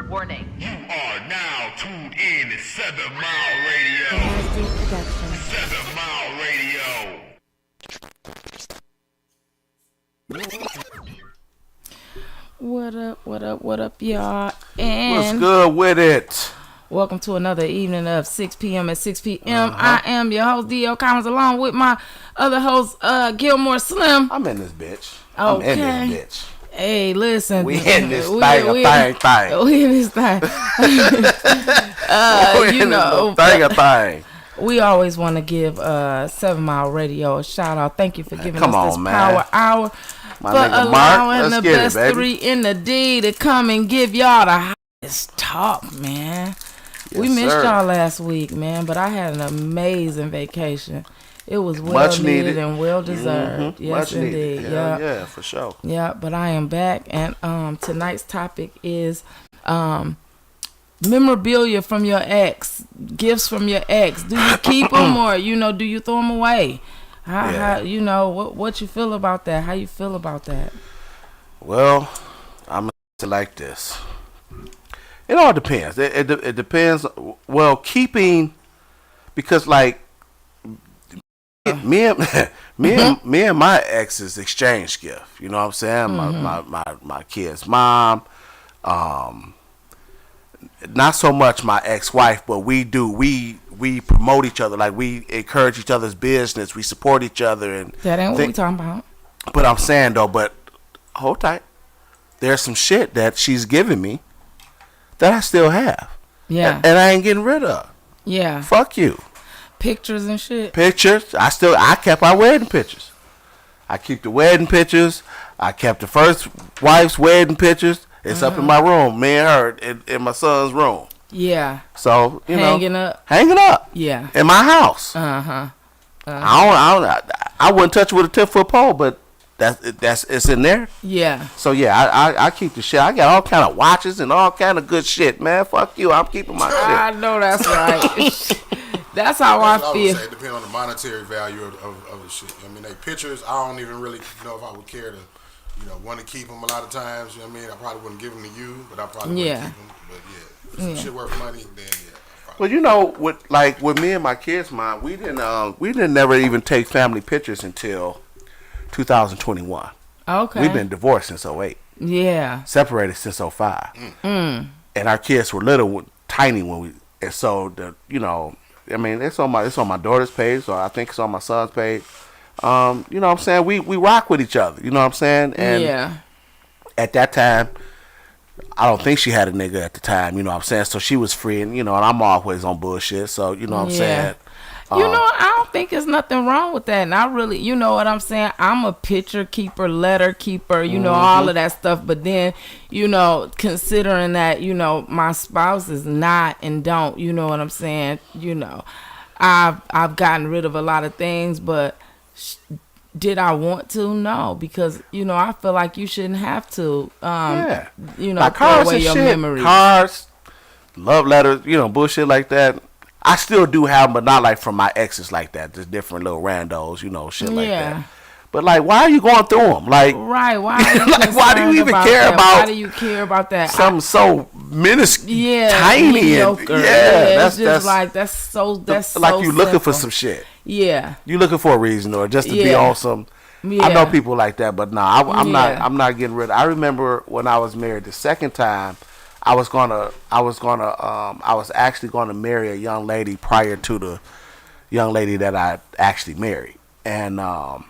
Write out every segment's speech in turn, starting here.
Warning. You are now tuned in to 7 Mile Radio. 7 Mile Radio. What up, y'all? And what's good with it? welcome to another evening of 6 p.m. at 6 p.m. I am your host, D.L. Collins, along with my other host, Gilmore Slim. I'm in this bitch. Okay. I'm in this bitch. Hey, listen. We in this thing. We in this thing. Thing. We always want to give 7 Mile Radio a shout out. Thank you for giving Come us this on, man. power hour. My for nigga allowing Mark, the let's get best it, baby. three in the D to come and give y'all the hottest talk, man. We Yes, missed sir. y'all last week, man, but I had an amazing vacation. It was well Much needed needed. and well deserved. Yes, Much indeed. needed. Yeah. Yeah, for sure. Yeah, but I am back, and tonight's topic is memorabilia from your ex, gifts from your ex. Do you keep them or do you throw them away? How what you feel about that? How you feel about that? Well, I'm gonna say it like this. It all depends. It depends. Well, keeping, because like me and my exes exchange gift. You know what I'm saying? My kid's mom. Not so much my ex-wife, but we promote each other. Like, we encourage each other's business. We support each other. And That ain't what we talking about. But I'm saying though, hold tight. There's some shit that she's giving me that I still have. Yeah. And I ain't getting rid of. Yeah. Fuck you. Pictures and shit. Pictures. I kept our wedding pictures. I keep the wedding pictures. I kept the first wife's wedding pictures. It's up in my room. Me and her in my son's room. Yeah. So, Hanging up. Hanging up. Yeah. In my house. Uh-huh. I wouldn't touch it with a 10-foot pole, but it's in there. Yeah. So yeah, I keep the shit. I got all kind of watches and all kind of good shit, man. Fuck you. I'm keeping my I shit. know that's right. That's how I That's what feel. would say. It depends on the monetary value of the shit. I mean, they pictures, I don't even really know if I would care to, want to keep them a lot of times. You know what I mean? I probably wouldn't give them to you, but I probably wouldn't keep them. But yeah, if some shit worth money, then yeah. Well, with me and my kids, mom, we didn't never even take family pictures until 2021. Okay. We've been divorced since '08. Yeah. Separated since '05. And our kids were little, tiny when we. And so it's on my daughter's page, so I think it's on my son's page. You know what I'm saying? We rock with each other. You know what I'm saying? And yeah. at that time, I don't think she had a nigga at the time. You know what I'm saying? So she was free, and and I'm always on bullshit. So you know what I'm saying? I don't think there's nothing wrong with that. And I really, you know what I'm saying? I'm a picture keeper, letter keeper, all of that stuff. But then, considering that, my spouse is not and don't, you know what I'm saying? I've gotten rid of a lot of things, but did I want to? No, because, I feel like you shouldn't have to, Like throw cars away and your shit. memories. Cars, love letters, bullshit like that. I still do have them, but not like from my exes like that. Just different little randos, shit like that. But like, why are you going through them? Like, right? Why? Are you like, why do you even care that? about? Why do you care about that? Something so minuscule, Yeah, tiny, mediocre. and It's just like that's so like you looking for simple. some shit. Yeah, You looking for a reason or just to be on some. Yeah. I know people like that, but no, I'm not. Yeah. I'm not getting rid of. I remember when I was married the second time. I was actually gonna marry a young lady prior to the young lady that I actually married, and I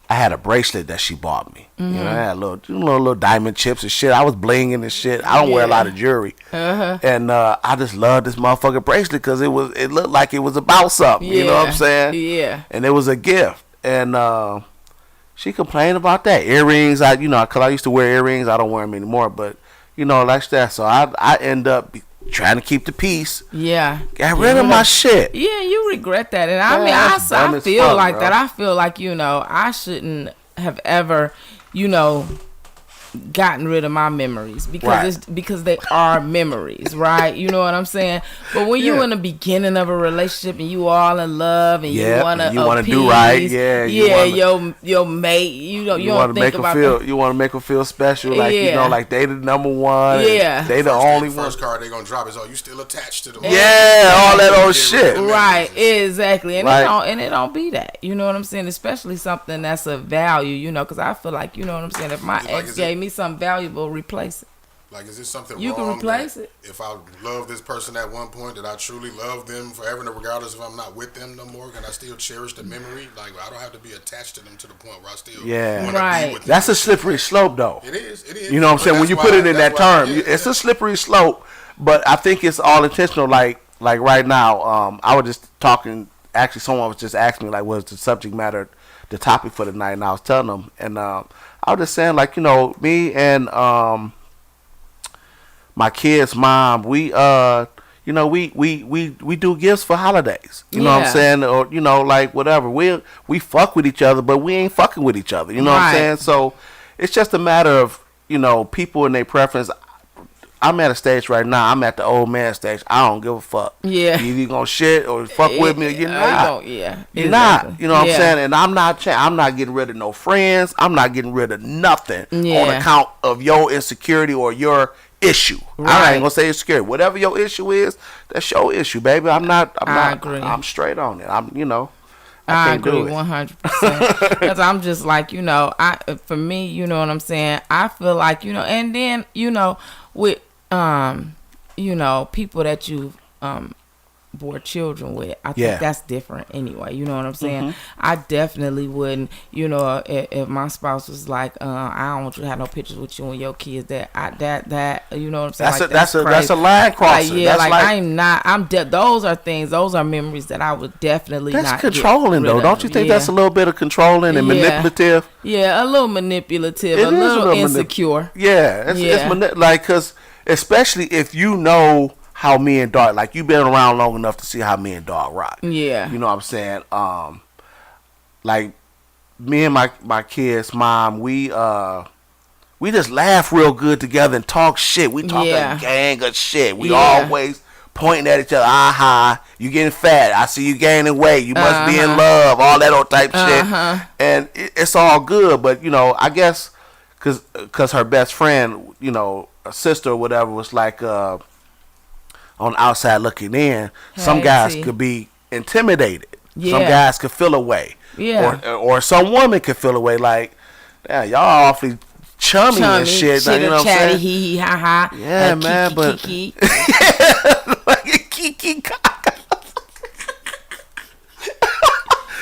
had a bracelet that she bought me. I had little diamond chips and shit. I was blinging and shit. I don't wear a lot of jewelry, and I just loved this motherfucking bracelet because it looked like it was about something. You know what I'm saying? Yeah. And it was a gift, and she complained about that earrings. Because I used to wear earrings. I don't wear them anymore, but. Like that. So I end up trying to keep the peace. Yeah. Got rid of my shit. Yeah, you regret that. And I mean, that's dumb I as feel fuck, like bro. that. I feel like, I shouldn't have ever, gotten rid of my memories because Right. because they are memories, right? You know what I'm saying? But when you Yeah. in the beginning of a relationship and you all in love and Yeah, you wanna you wanna appease, do right, yeah, you wanna- your mate, you don't You want to think make about them feel. that. You want to make them feel special, like you Yeah. know, like they the number one. and Yeah. they the only one. First card they gonna drop is, oh, you still attached to them. Yeah, all that old shit. Right, exactly, and Right. it don't be that. You know what I'm saying? Especially something that's of value. You know, because I feel like, you know what I'm saying. If my Like, ex is gave me something valuable, replace it. Like, is this something You can wrong replace that it. if I love this person at one point, that I truly love them forever, and regardless if I'm not with them no more, can I still cherish the memory? Like, I don't have to be attached to them to the point where I still Yeah. wanna Right. be with them. That's a slippery slope, though. It is. It is. You know what I'm saying? When That's you why- put it in that that's why- term, yeah, it's yeah. a slippery slope. But I think it's all intentional. Like right now, I was just talking. Actually, someone was just asking me like, "What's the subject matter, the topic for the night?" And I was telling them, and I was just saying, like, you know, me and my kid's mom, we you know, we do gifts for holidays. You know what Yeah. I'm saying? Or, you know, like whatever. We fuck with each other, but we ain't fucking with each other. You know what I'm Right. saying? So it's just a matter of, you know, people and their preference. I'm at a stage right now. I'm at the old man stage. I don't give a fuck. Yeah. You either gonna shit or fuck with me or you're not. Yeah, You're exactly. not. You know what Yeah. I'm saying? And I'm not getting rid of no friends. I'm not getting rid of nothing on Yeah. account of your insecurity or your issue. I Right. ain't gonna say it's scary. Whatever your issue is, that's your issue, baby. I'm not. I agree. I'm straight on it. I'm. You know. I can't do agree it. 100%. Because I'm just like, you know, for me, you know what I'm saying? I feel like, you know, and then, you know, with, you know, people that you've bore children with, I Yeah. think that's different anyway. You know what I'm saying? I definitely wouldn't, you know, if my spouse was like, I don't want you to have no pictures with you and your kids. That you know what I'm saying? That's like, that's a crazy. line crosser. Like, yeah, that's like I'm not. Those are things. Those are memories that I would definitely that's not. controlling get though. rid Don't of. you think Yeah. that's a little bit of controlling and Yeah. manipulative? Yeah, a little manipulative, It a is a little little insecure. Yeah, it's Yeah. like, because especially if you know how me and Dog, like, you've been around long enough to see how me and Dog rock. Yeah. You know what I'm saying? Like, me and my kid's mom, we just laugh real good together and talk shit. We talk Yeah. a gang of shit. We Yeah. always pointing at each other. Aha, you getting fat. I see you gaining weight. You must be in love. All that old type shit. And it's all good. But, you know, I guess because her best friend, you know, a sister or whatever, was like on the outside looking in. Some Hey, guys T. could be intimidated. Some Yeah. guys could feel away. Yeah. Or some woman could feel away like, yeah, y'all awfully chummy and shit. You know what I'm chatty, saying? hee hee ha ha. Yeah, man, kiki, but- kiki. Like a kiki kaka.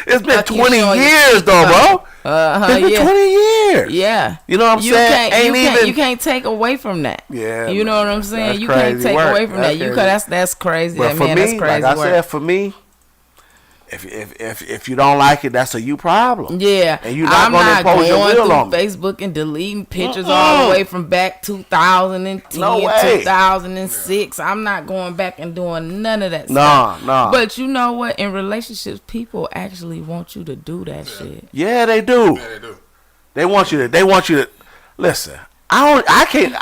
It's been I keep 20 showing you years kiki though, bro. Uh-huh, It's been yeah. 20 years. Yeah. You know what I'm saying? You can't take away from that. Yeah, You know man. what I'm saying? That's You can't crazy take work. away from That's that. You crazy. that's crazy. But That for man, me, that's crazy like I work. said, for me, if you don't like it, that's a you problem. Yeah, And you're not gonna impose your going will through on me. Facebook and deleting pictures all the way from back 2010, No way. 2006. I'm not going back and doing none of that Nah, stuff. nah. But you know what? In relationships, people actually want you to do that shit. Yeah, they do. Yeah, they do. They want you to listen. I can't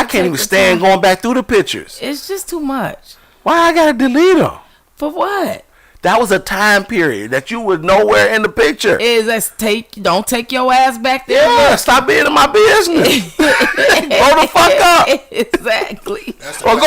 take even the stand time. going back through the pictures. It's just too much. Why I gotta delete them? For what? That was a time period that you was nowhere in the picture. Don't take your ass back there. Yeah, stop being in my business. Grow the fuck up. Exactly. That's the Or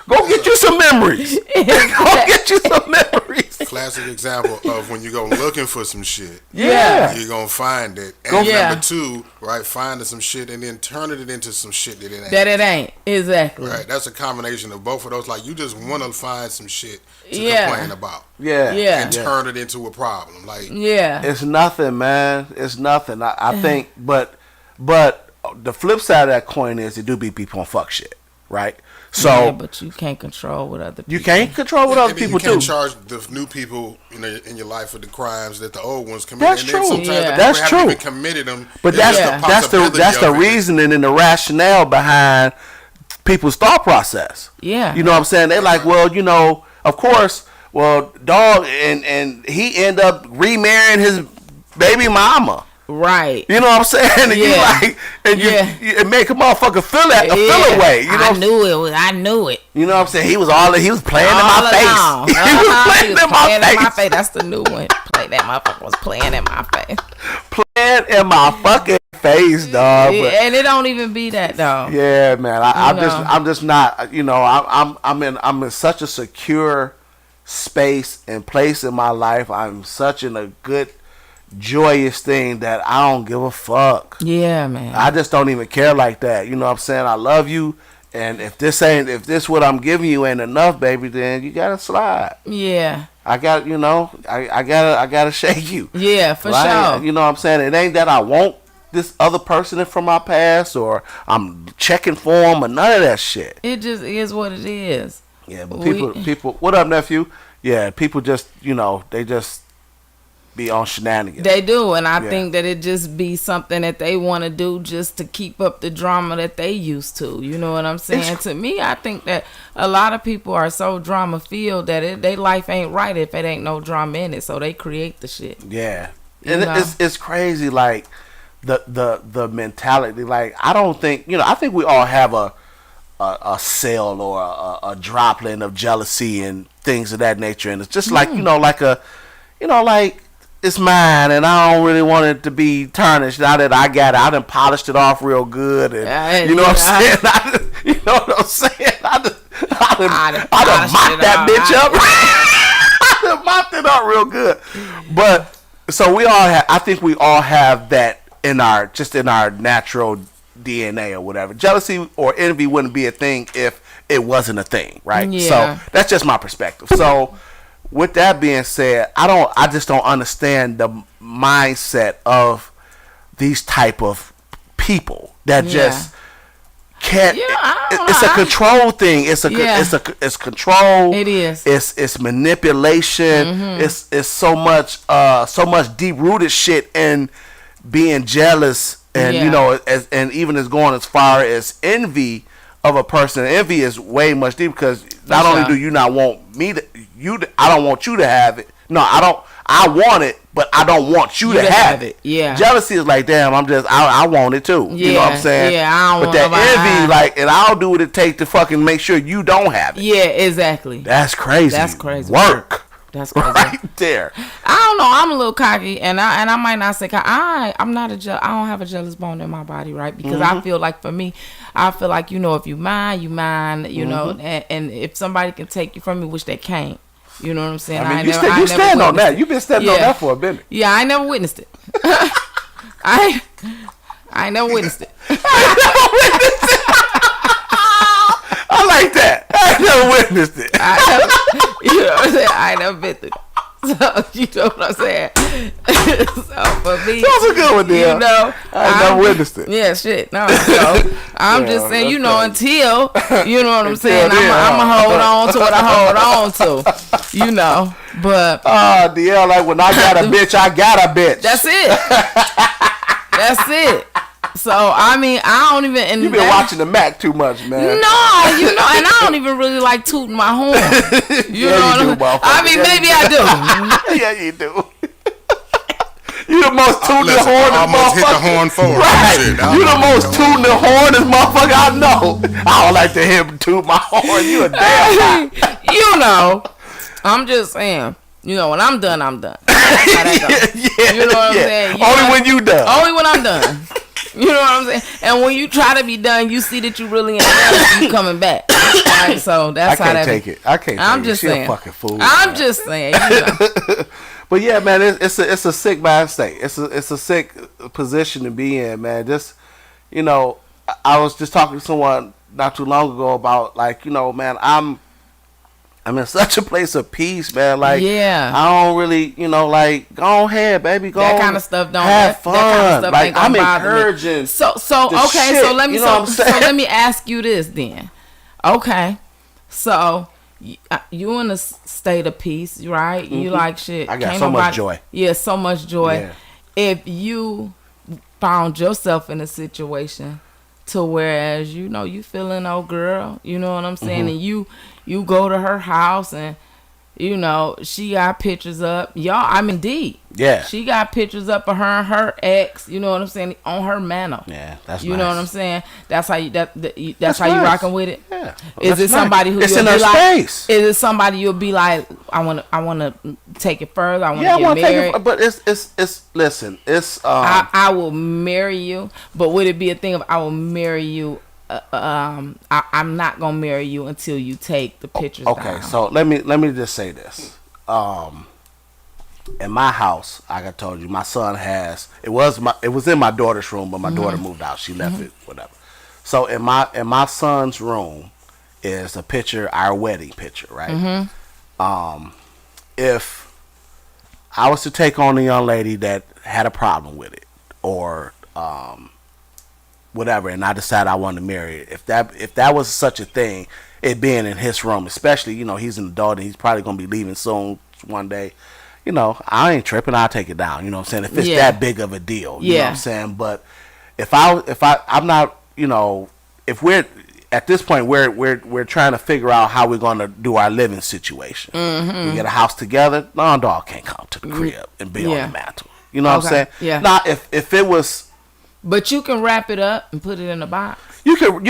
go get you some memories. Go get you some memories. classic example of when you go looking for some shit. Yeah. You're gonna find it. Go- And Yeah. number two, right, finding some shit and then turning it into some shit that it ain't. That it ain't. Exactly. Right, that's a combination of both of those. Like, you just want to find some shit to Yeah. complain about Yeah. Yeah. and turn it into a problem. Like, Yeah. It's nothing, man. It's nothing. I think, but the flip side of that coin is it do be people on fuck shit, right? So Yeah, but you can't control what other people. you can't control what other and then people you can't do. charge the new people in your life with the crimes that the old ones commit. That's and true. Then sometimes Yeah. the people That's haven't true. even committed them. But It's that's just Yeah. that's the of it. reasoning and the rationale behind people's thought process. Yeah. You know what I'm saying? They like, well, you know, of course, well, dog, and he end up remarrying his baby mama. Right. You know what I'm saying? And you like, and you make a motherfucker feel that feel away. You know, I knew it. You know what I'm saying? He was playing in my face. He was playing in my face. That's the new one. That motherfucker was playing in my face. Playing in my fucking face, dog. Yeah, and it don't even be that, dog. Yeah, man. I'm just not. You know, I'm in such a secure space and place in my life. I'm such in a good, joyous thing that I don't give a fuck. Yeah, man. I just don't even care like that. You know what I'm saying? I love you, and if this what I'm giving you ain't enough, baby, then you gotta slide. Yeah. I got, I gotta shake you. Yeah, for sure. You know what I'm saying? It ain't that I want this other person from my past or I'm checking for them or none of that shit. It just is what it is. Yeah, but people, what up, nephew? Yeah, people just, they just be on shenanigans. They do, and I think that it just be something that they want to do just to keep up the drama that they used to. You know what I'm saying? To me, I think that a lot of people are so drama filled that their life ain't right if it ain't no drama in it, so they create the shit. Yeah, and it's crazy, like the mentality. Like I don't think I think we all have a cell or a droplet of jealousy and things of that nature, and it's just like like it's mine, and I don't really want it to be tarnished. Now that I got it, I done polished it off real good, and you know what I'm saying. You know what I'm saying. I done mopped that bitch up. I done mopped it up real good. But so we all have. I think we all have that in our natural DNA or whatever. Jealousy or envy wouldn't be a thing if it wasn't a thing, right? Yeah. So that's just my perspective. So with that being said, I just don't understand the mindset of these type of people that just can't. It's a control thing. It's control. It is. It's manipulation. It's so much deep rooted shit in being jealous, and and even as going as far as envy of a person. Envy is way much deeper because not only do you not want me to, I don't want you to have it. No, I don't. I want it, but I don't want you to have it. Yeah. Jealousy is like, damn, I want it too. You know what I'm saying? Yeah, I don't but that envy, like, and I'll do what it takes to fucking make sure you don't have it. Yeah, exactly. That's crazy. That's crazy. Work. That's crazy. Right there. I don't know. I'm a little cocky, and I might not say cocky. I'm not I don't have a jealous bone in my body, right? Because I feel like for me, if you mine, you mine. You know, and if somebody can take you from me, which they can't. You know what I'm saying? I mean, you stand on that. You've been standing on that for a minute. Yeah, I never witnessed it. I never witnessed it. I like that. I never witnessed it. You know what I'm saying? I ain't never been through that. So, you know what I'm saying? So, for me, that's a good one, dear. You know, I never witnessed it. Yeah, shit. No, so I'm just saying, until, you know what I'm saying? I'm going to hold on to what I hold on to, you know. But, DL, like, when I got a bitch, I got a bitch. That's it. That's it. So, I mean, I don't even... You've been watching the Mac too much, man. No, and I don't even really like tooting my horn. You know what I mean? Maybe I do. Yeah, you do. You the most tooting horn almost hit the horn forward. Right. You the most tooting horn motherfucker I know. I don't like to hear him toot my horn. You a damn guy. You know, I'm just saying. You know, when I'm done, I'm done. Yeah, you know what I'm saying? Only when you done. Only when I'm done. You know what I'm saying? And when you try to be done, you see that you really ain't done, you coming back. Right? So that's how that. I can't take it. I can't. I'm just saying. A fucking fool. I'm just saying. You know. But yeah, man, it's a sick mind state. It's a sick position to be in, man. Just I was just talking to someone not too long ago about man, I'm in such a place of peace, man. Like, I don't really, go ahead, baby. Go that kind of stuff don't have fun. That kind of stuff like, ain't gonna I'm bother encouraging. Me. So let me so let me ask you this then. Okay, so you in a state of peace, right? You like shit. I got much joy. Yeah, so much joy. Yeah. If you found yourself in a situation to whereas you feeling old girl, you know what I'm saying, and you go to her house and You know, she got pictures up. Y'all, I mean, D. Yeah. She got pictures up of her and her ex, you know what I'm saying, on her mantle. Yeah, that's You nice. know what I'm saying? That's how you that's how nice. you rocking with it? Yeah. Is it somebody who it's you'll in be her like, space? Is it somebody you'll be like, I wanna take it further, I wanna Yeah, I get want to take married? it, but it's listen, it's I will marry you, but would it be a thing of I will marry you? I'm not gonna marry you until you take the pictures okay. down. So let me just say this. In my house, like I told you, my son has it was in my daughter's room, but my daughter moved out. She left it, whatever. So in my son's room is a picture, our wedding picture, right? If I was to take on a young lady that had a problem with it, or whatever, and I decided I wanted to marry it, if that was such a thing, it being in his room, especially, you know, he's an adult and he's probably gonna be leaving soon one day. You know, I ain't tripping. I'll take it down. You know what I'm saying? If it's that big of a deal, you know what I'm saying? But if I'm not, you know, if we're at this point, we're trying to figure out how we're gonna do our living situation. We get a house together. No, dog can't come to the crib and be on the mantle. You know what I'm saying? Yeah. Now, if it was. But you can wrap it up and put it in a box. You can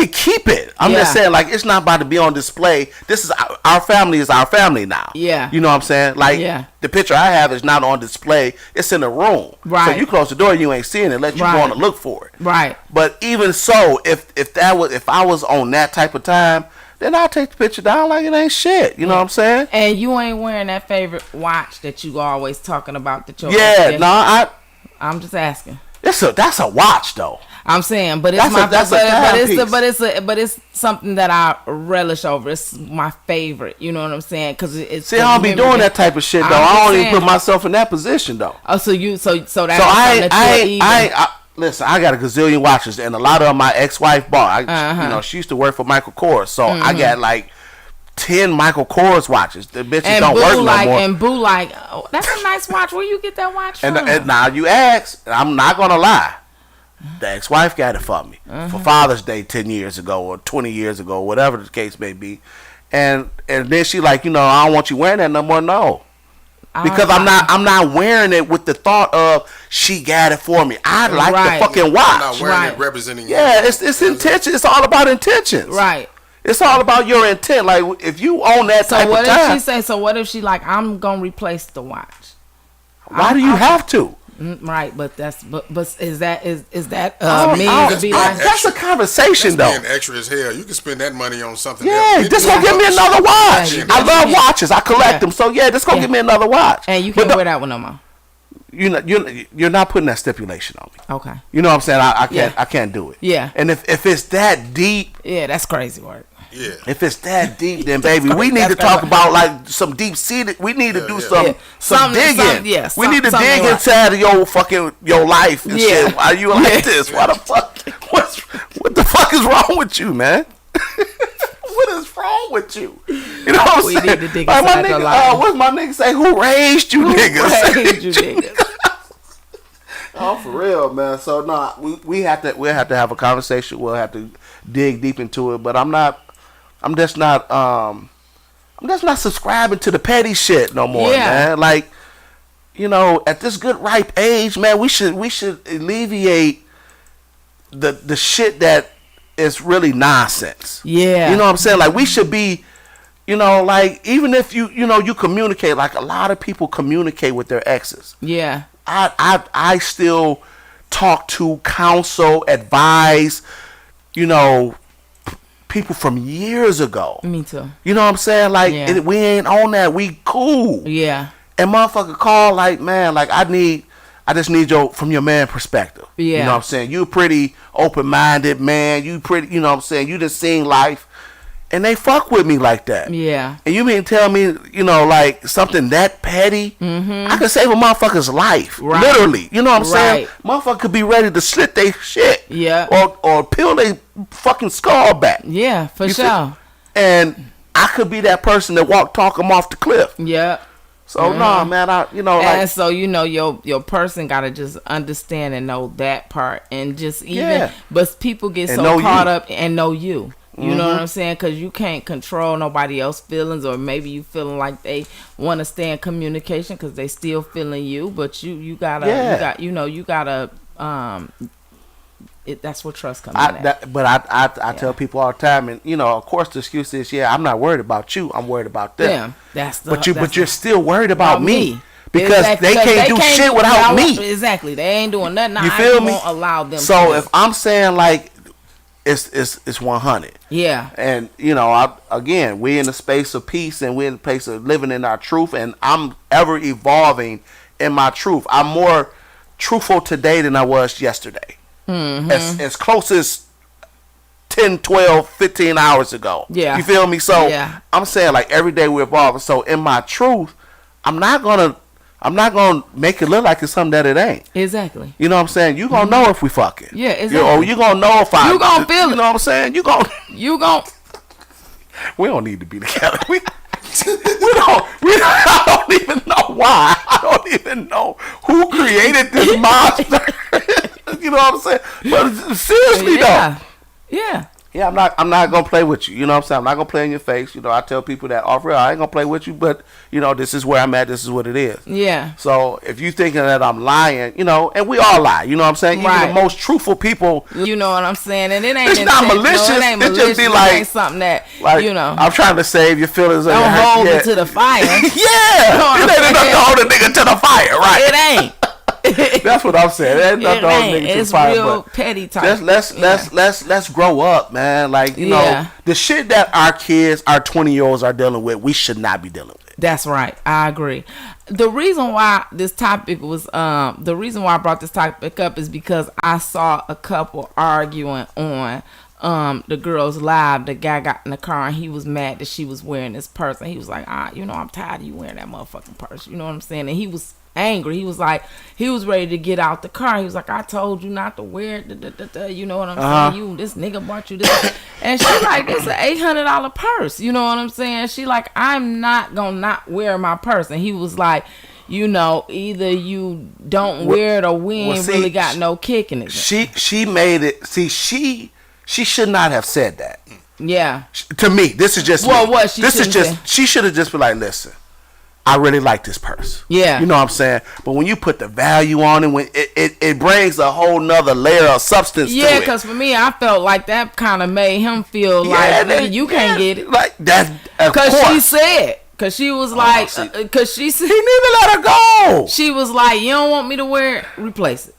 keep it. I'm just saying, like, it's not about to be on display. This is our family is our family now. Yeah. You know what I'm saying? Like, the picture I have is not on display. It's in the room. Right. So you close the door, you ain't seeing it. Let you go on and look for it. Right. But even so, if I was on that type of time, then I'll take the picture down like it ain't shit. You know what I'm saying? And you ain't wearing that favorite watch that you always talking about. I'm just asking. That's a watch though. I'm saying, but it's but it's something that I relish over. It's my favorite. You know what I'm saying? Because it's. See, I don't be doing that type of shit though. I don't even put myself in that position though. Oh, so that's listen, I got a gazillion watches, and a lot of them my ex-wife bought. You know, she used to work for Michael Kors, so I got like 10 Michael Kors watches. The bitches don't work no more. And Boo like, oh, that's a nice watch. Where you get that watch from? And now you ask, and I'm not gonna lie. The ex-wife got it for me for Father's Day 10 years ago or 20 years ago, whatever the case may be. And then she like, you know, I don't want you wearing that no more. No. Because I'm not wearing it with the thought of she got it for me. I like the fucking watch. I'm not wearing it representing you. Yeah, it's intention. It's all about intentions. Right. It's all about your intent. Like, if you own that type of time. So what if she say? So what if she like, I'm gonna replace the watch? Why do you have to? Right, but is that mean to be like? That's a conversation though. Being extra as hell. You can spend that money on something. Yeah, else. just go get me another watch. I love watches. I collect them. So yeah, just go get me another watch. And you can't wear that one no more. You're not putting that stipulation on me. Okay. You know what I'm saying? I can't do it. Yeah. And if it's that deep. Yeah, that's crazy work. Yeah. If it's that deep, then baby, we need to talk about like some deep seated. We need to do some digging. We need to dig inside of your life and shit. Why you like this? Why the fuck? What the fuck is wrong with you, man? What is wrong with you? You know what I'm saying? Need to dig inside your life. What's my nigga say? Who raised you, niggas? Who raised you, niggas? Oh, for real, man. So no, we'll have to have a conversation. We'll have to dig deep into it. But I'm just not subscribing to the petty shit no more, man. Like, you know, at this good ripe age, man, we should alleviate the shit that is really nonsense. Yeah. You know what I'm saying? Like, we should be, you know, like, even if you communicate, like a lot of people communicate with their exes. Yeah. I still talk to, counsel, advise, you know, people from years ago. Me too. You know what I'm saying? Like, we ain't on that. We cool. Yeah. And motherfucker call like, man, like I just need from your man perspective. Yeah. You know what I'm saying? You pretty open-minded, man. You pretty, you know what I'm saying? You just seen life. And they fuck with me like that. Yeah. And you mean tell me, you know, like something that petty? I could save a motherfucker's life. Right. Literally. You know what I'm saying? Motherfucker could be ready to slit their shit. Yeah. Or peel their fucking skull back. Yeah, for sure. And I could be that person that talk them off the cliff. Yeah. So no, man, and so your person gotta just understand and know that part, and just but people get so caught up and know you. You know what I'm saying? Because you can't control nobody else's feelings, or maybe you feeling like they want to stay in communication because they still feeling you, but you gotta, that's where trust comes in at. I tell people all the time, and of course the excuse is, I'm not worried about you, I'm worried about them. But you're still worried about me. Because they can't do shit without me. Exactly. They ain't doing nothing. You feel me? Won't allow them so if I'm saying like it's 100. Yeah. And again, we in a space of peace, and we're in a place of living in our truth, and I'm ever evolving in my truth. I'm more truthful today than I was yesterday. Mm-hmm. As close as 10, 12, 15 hours ago. Yeah. You feel me? So I'm saying like every day we're evolving. So in my truth, I'm not gonna make it look like it's something that it ain't. Exactly. You know what I'm saying? You gonna know if we fucking. Yeah, exactly. You gonna know if I. You gonna feel it. You know what I'm saying? You gonna. We don't need to be together. We don't. I don't even know why. I don't even know who created this monster. You know what I'm saying? But seriously though. Yeah. Yeah, I'm not gonna play with you. You know what I'm saying? I'm not gonna play in your face. I tell people that off real, I ain't gonna play with you, but this is where I'm at, this is what it is. Yeah. So if you thinking that I'm lying, and we all lie, you know what I'm saying? Right. Even the most truthful people, you know what I'm saying? And it ain't it's not malicious. No, it ain't malicious. Just be it like ain't something that I'm trying to save your feelings. Don't hold me to the fire. Yeah. It ain't enough to hold a nigga to the fire, right? It ain't. That's what I'm saying. It ain't enough to hold a nigga to the fire. It's real petty type. Let's grow up, man. Like the shit that our kids, our 20-year-olds are dealing with, we should not be dealing with. That's right. I agree. The reason why this topic was the reason why I brought this topic up is because I saw a couple arguing on the girl's live. The guy got in the car and he was mad that she was wearing this purse, and he was like, I'm tired of you wearing that motherfucking purse. You know what I'm saying? And he was angry. He was like, he was ready to get out the car. He was like, I told you not to wear it. You know what I'm saying? This nigga bought you this. And she like, it's an $800 purse. You know what I'm saying? She like, I'm not gonna not wear my purse. And he was like, either you don't wear it or we ain't really got no kick in it. She made it. See, she should not have said that. Yeah. To me, this is just what she she should have just been like, listen, I really like this purse. Yeah. You know what I'm saying? But when you put the value on it, when it brings a whole nother layer of substance to it. Yeah, because for me, I felt like that kind of made him feel like you can't get it. Like that. Because she said, because she was like, because she said, he need to let her go. She was like, you don't want me to wear it? Replace it.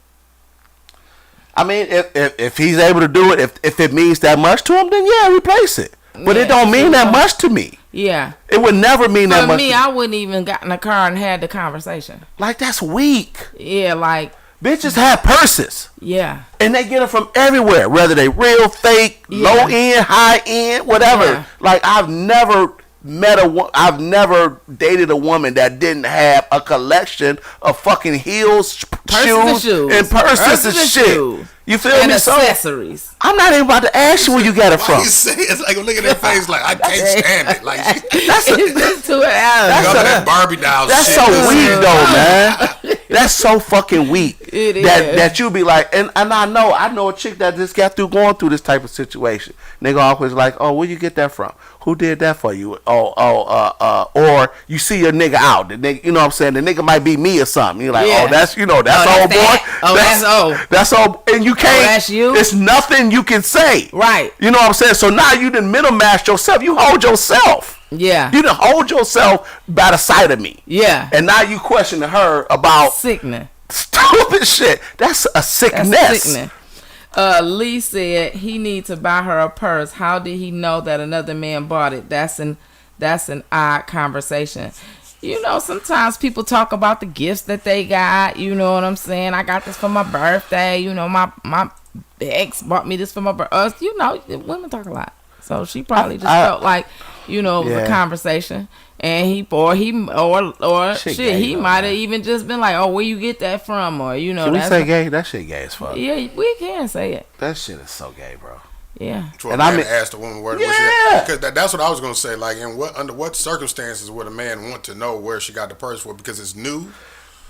I mean, if he's able to do it, if it means that much to him, then yeah, replace it. But it don't mean that much to me. Yeah. It would never mean that much. For me, I wouldn't even got in the car and had the conversation. Like, that's weak. Yeah, like. Bitches have purses. Yeah. And they get them from everywhere, whether they real, fake, low end, high end, whatever. Yeah. Like, I've never dated a woman that didn't have a collection of fucking heels, shoes, and purses and shit. Shoes. You feel and me? Accessories. So, I'm not even about to ask you where you got it from. You say it's like look at their face like I can't stand it. Like that's that Barbie doll. That's shit. So weak though, man. That's so fucking weak. It is. That you be like, and I know a chick that just got through going through this type of situation. Nigga always like, oh, where you get that from? Who did that for you? Or you see a nigga out. The nigga, you know what I'm saying? The nigga might be me or something. You're like, that's old boy. That's old. That's old. And you can't. That's you. It's nothing you can say. Right. You know what I'm saying? So now you done middle match yourself. You hold yourself. Yeah. You done hold yourself by the side of me. Yeah. And now you questioning her about sickening. Stupid shit. That's a sickness. That's sickening. Lee said he needs to buy her a purse. How did he know that another man bought it? That's an odd conversation. You know, sometimes people talk about the gifts that they got. You know what I'm saying? I got this for my birthday. You know, my ex bought me this for my birthday. You know, women talk a lot. So she probably just felt like, you know, it was a conversation. And he might have even just been like, oh, where you get that from? Or, you know. Can we say gay? That shit gay as fuck. Yeah, we can say it. That shit is so gay, bro. Yeah. And I asked the woman where because that's what I was gonna say. Like, under what circumstances would a man want to know where she got the purse for? Because it's new.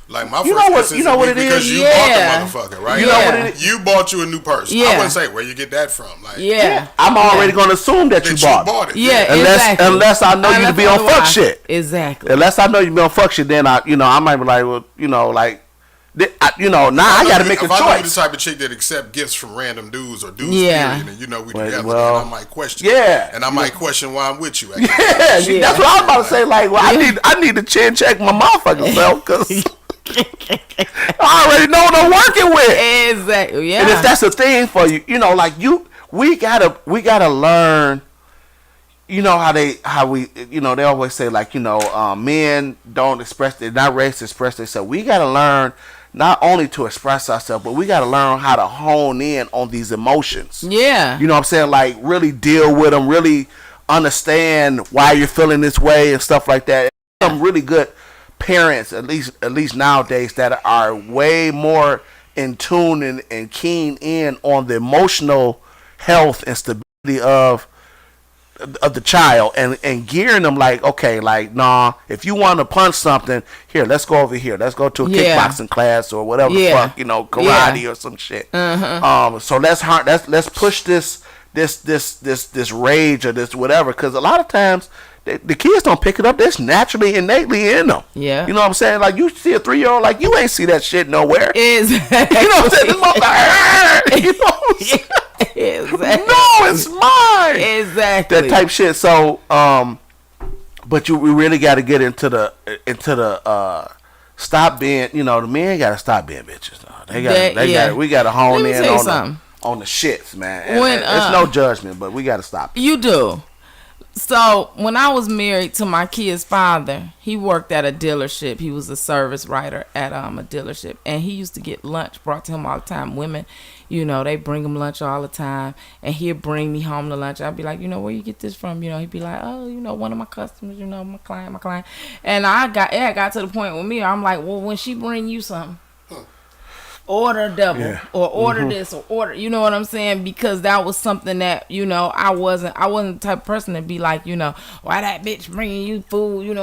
Like my You first know what- instance you know what it because is? you Yeah. bought the motherfucker, right? You know what it is? You bought you a new purse. Yeah. I wouldn't say where you get that from. Like, Yeah. I'm already gonna assume that you bought it. it. Yeah, Unless I know you to be on fuck shit. Exactly. Unless I know you be on fuck shit, then I might be like, well, now I gotta make a if I know you the choice. type of chick that accept gifts from random dudes or dudes, Yeah. period, and we Well, together, well, and I might question. yeah. And I might question why I'm with you. Yeah, that's what I was about to say. Like, well, I need to chin check my motherfucking self because I already know what I'm working with. Exactly. Yeah. And if that's a thing for you, we gotta learn. You know they always say like men don't express, they're not raised to express themselves. We gotta learn not only to express ourselves, but we gotta learn how to hone in on these emotions. Yeah. You know what I'm saying? Like really deal with them, really understand why you're feeling this way and stuff like that. Some really good parents, at least nowadays, that are way more in tune and keen in on the emotional health and stability of the child and gearing them like, okay, like, nah, if you want to punch something, here, let's go over here. Let's go to a kickboxing class or whatever the fuck, karate or some shit. So let's push this rage or this whatever, because a lot of times the kids don't pick it up. That's naturally, innately in them. Yeah. You know what I'm saying? Like, you see a 3-year-old, like, you ain't see that shit nowhere. Exactly. You know what I'm saying? This motherfucker, you know what I'm saying? Exactly. No, it's mine. Exactly. That type shit. So, but we really got to get into the stop being, the men got to stop being bitches. We got to hone in on the shits, man. And it's no judgment, but we got to stop it. You do. So when I was married to my kid's father, he worked at a dealership. He was a service writer at a dealership, and he used to get lunch brought to him all the time. Women, they bring him lunch all the time, and he'd bring me home to lunch. I'd be like, where you get this from? He'd be like, oh, one of my customers, my client. And it got to the point with me, I'm like, well, when she bring you something, order double or order this or order, you know what I'm saying? Because that was something that, I wasn't the type of person to be like, why that bitch bringing you food,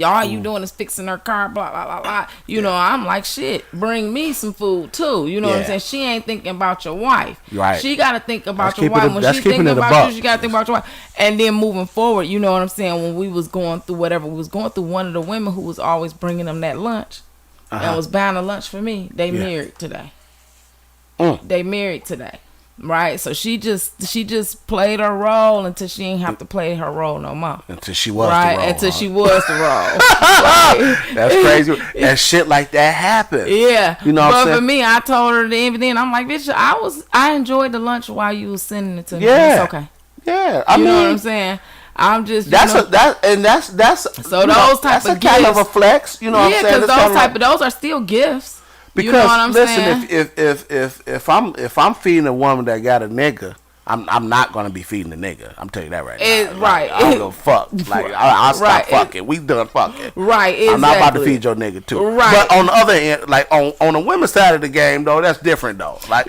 all you doing is fixing her car, blah, blah, blah, blah. I'm like, shit, bring me some food too. You know what I'm saying? She ain't thinking about your wife. Right. She got to think about your wife. When she thinking about you, she got to think about your wife. And then moving forward, you know what I'm saying? When we was going through whatever we was going through, one of the women who was always bringing them that lunch, and was buying a lunch for me, they married today. They married today, right? So she just played her role until she ain't have to play her role no more. Until she was right? the role. Until she was the role. Right? That's crazy. And shit like that happens. Yeah. You know what I'm but saying? for me, I told her then I'm like, bitch, I enjoyed the lunch while you was sending it to me. Yeah. It's okay. Yeah. I mean, know what I'm saying? I'm just that's so those type of gifts, kind of a flex, what I'm saying? because those are still gifts. Because you know what I'm saying? if I'm feeding a woman that got a nigga, I'm not gonna be feeding the nigga. I'm telling you that right now. Right. I don't give a fuck. Like I'll stop fucking. We done fucking. Right. Exactly. I'm not about to feed your nigga too. Right. But on the other end, like on the women's side of the game though, that's different though. Like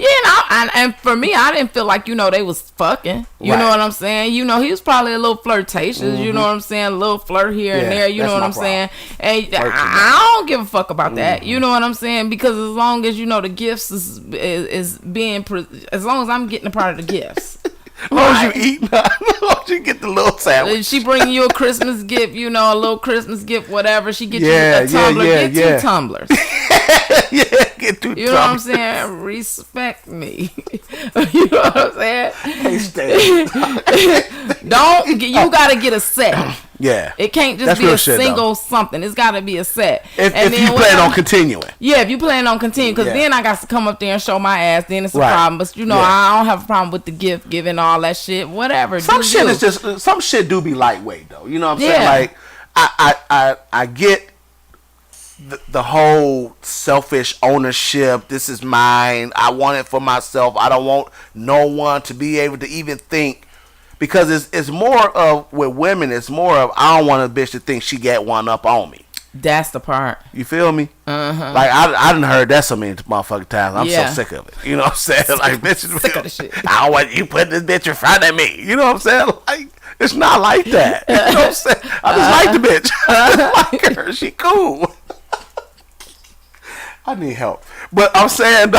and for me, I didn't feel like they was fucking. You know what I'm saying? He was probably a little flirtatious. You know what I'm saying? A little flirt here and there. You know what I'm saying? And I don't give a fuck about that. You know what I'm saying? Because as long as the gifts is being as long as I'm getting a part of the gifts. As long as you eat, as long as you get the little sandwich. She bring you a Christmas gift, a little Christmas gift, whatever. She get you a tumbler. Get 2 tumblers. Get 2 tumblers. You know what I'm saying? Respect me. You know what I'm saying? Hey, stay. You gotta get a set. Yeah. It can't just be a single something. It's gotta be a set. If you plan on continuing. Yeah, if you plan on continuing, because then I got to come up there and show my ass. Then it's a problem. But I don't have a problem with the gift giving, all that shit. Whatever. Some shit do be lightweight though. You know what I'm saying? Like I get the whole selfish ownership. This is mine. I want it for myself. I don't want no one to be able to even think. Because it's more of, with women, it's more of, I don't want a bitch to think she got one up on me. That's the part. You feel me? Uh-huh. Like, I done heard that so many motherfucking times. I'm so sick of it. You know what I'm saying? Like, bitches, sick of the shit. I don't want you put this bitch in front of me. You know what I'm saying? Like, it's not like that. You know what I'm saying? I just like the bitch. I like her. She cool. I need help. But I'm saying,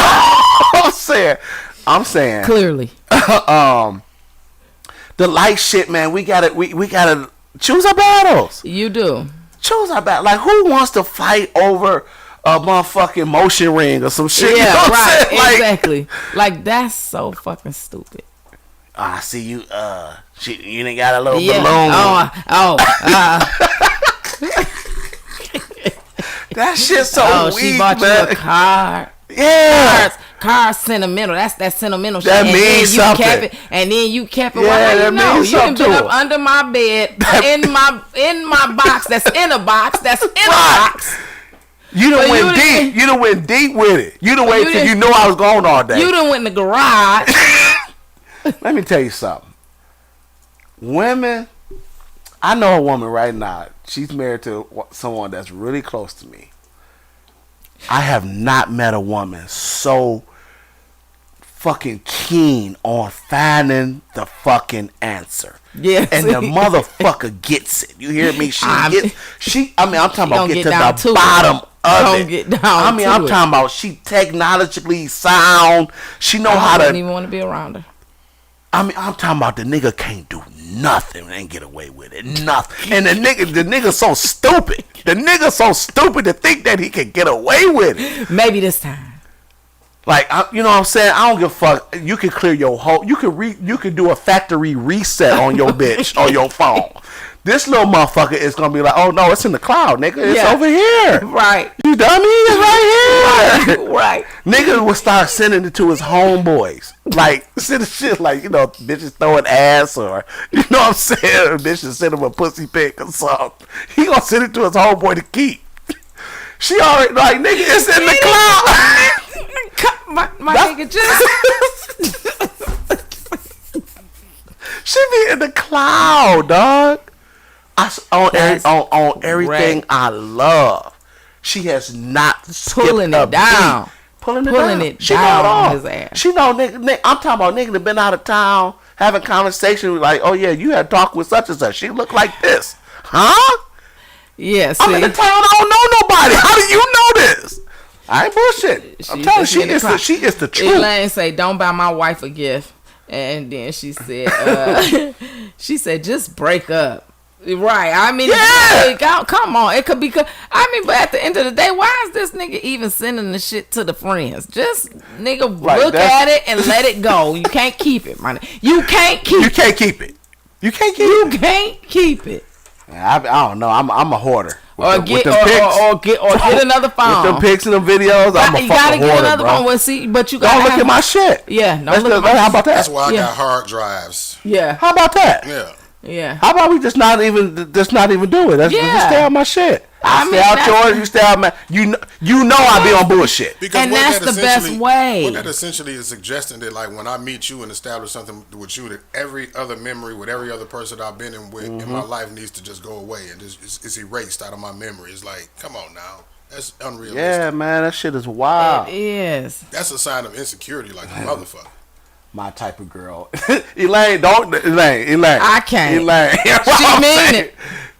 I'm saying, Clearly. the light shit, man. We gotta choose our battles. You do. Choose our battle. Like, who wants to fight over a motherfucking motion ring or some shit? Yeah, you know what right. I'm saying? Like, Exactly. Like, that's so fucking stupid. I see you. You done got a little Yeah. balloon. That shit's so weak, she bought man. you a car. Yeah. Car sentimental. That's that sentimental That shit. means something. And then you kept it. Yeah, Well, how that you know? means You done something been to up her. under my bed, in my box. That's in a box. That's in a Right. box. You done But went you deep. didn't- You done went deep with it. You done wait you till you didn't- know I was gone all day. You done went in the garage. Let me tell you something. Women, I know a woman right now. She's married to someone that's really close to me. I have not met a woman so fucking keen on finding the fucking answer. Yes. And the motherfucker gets it. You hear me? I'm talking about gonna get get to down the to it. bottom of Gonna it. get down to I'm it. talking about she technologically sound. She know how I to. don't even want to be around her. I'm talking about the nigga can't do nothing and get away with it. Nothing. And the nigga so stupid. The nigga so stupid to think that he can get away with it. Maybe this time. Like, you know what I'm saying? I don't give a fuck. You can clear your whole. You can do a factory reset on your bitch on your phone. This little motherfucker is gonna be like, oh no, it's in the cloud, nigga. It's Yeah. over here. Right. You dummy, it's right here. Right. Nigga will start sending it to his homeboys. Like, send shit like, you know, bitches throwing ass or, you know what I'm saying? Or bitches send him a pussy pic or something. He gonna send it to his homeboy to keep. She already, like, nigga, it's in the cloud. My nigga just. She be in the cloud, dog. On everything great. I love. She has not skipped Pulling a it down. beat. Pulling Pulling down. it She down know it all. on his ass. She know nigga. I'm talking about nigga that been out of town having conversation like, oh yeah, you had talked with such and such. She look like this, huh? Yeah, I'm in the see. town. I don't know nobody. How do you know this? I ain't bullshit. I'm telling you, she is the truth. Elaine say, "Don't buy my wife a gift," and then she said, "She said just break up." Right. I mean, Yeah. come on. It could be. I mean, but at the end of the day, why is this nigga even sending the shit to the friends? Just nigga Right, look at it and let it go. You can't keep it, man. You can't keep. You can't keep it. You can't keep You it. can't keep it. I don't know. I'm a hoarder. Or With get them pics. get another phone. With them pics and them videos, I'm a You fucking gotta get hoarder, another bro. phone. Well, see, but you gotta Don't look have- at my shit. Yeah, no. How about that? That's why I Yeah. got hard drives. Yeah, How about that? Yeah. yeah. How about we just not even do it? Let's Yeah. just stay on my shit. I I mean, stay out that's- yours. You stay out my. You know I be on bullshit. Because And what that's that the best essentially- way. What that essentially is suggesting that, like, when I meet you and establish something with you, that every other memory with every other person I've been in with in my life needs to just go away and just it's erased out of my memory. It's like, come on now, that's unrealistic. Yeah, man, that shit is wild. It is. That's a sign of insecurity, like a motherfucker. My type of girl. Elaine, Elaine. I can't. Elaine. She mean it.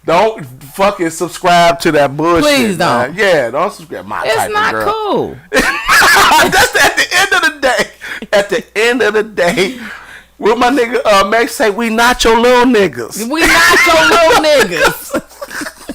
Don't fucking subscribe to that bullshit. Please don't. Man. Yeah, don't subscribe. My It's type not of girl. cool. That's at the end of the day. At the end of the day, what my nigga Max say, we not your little niggas. We not your little niggas.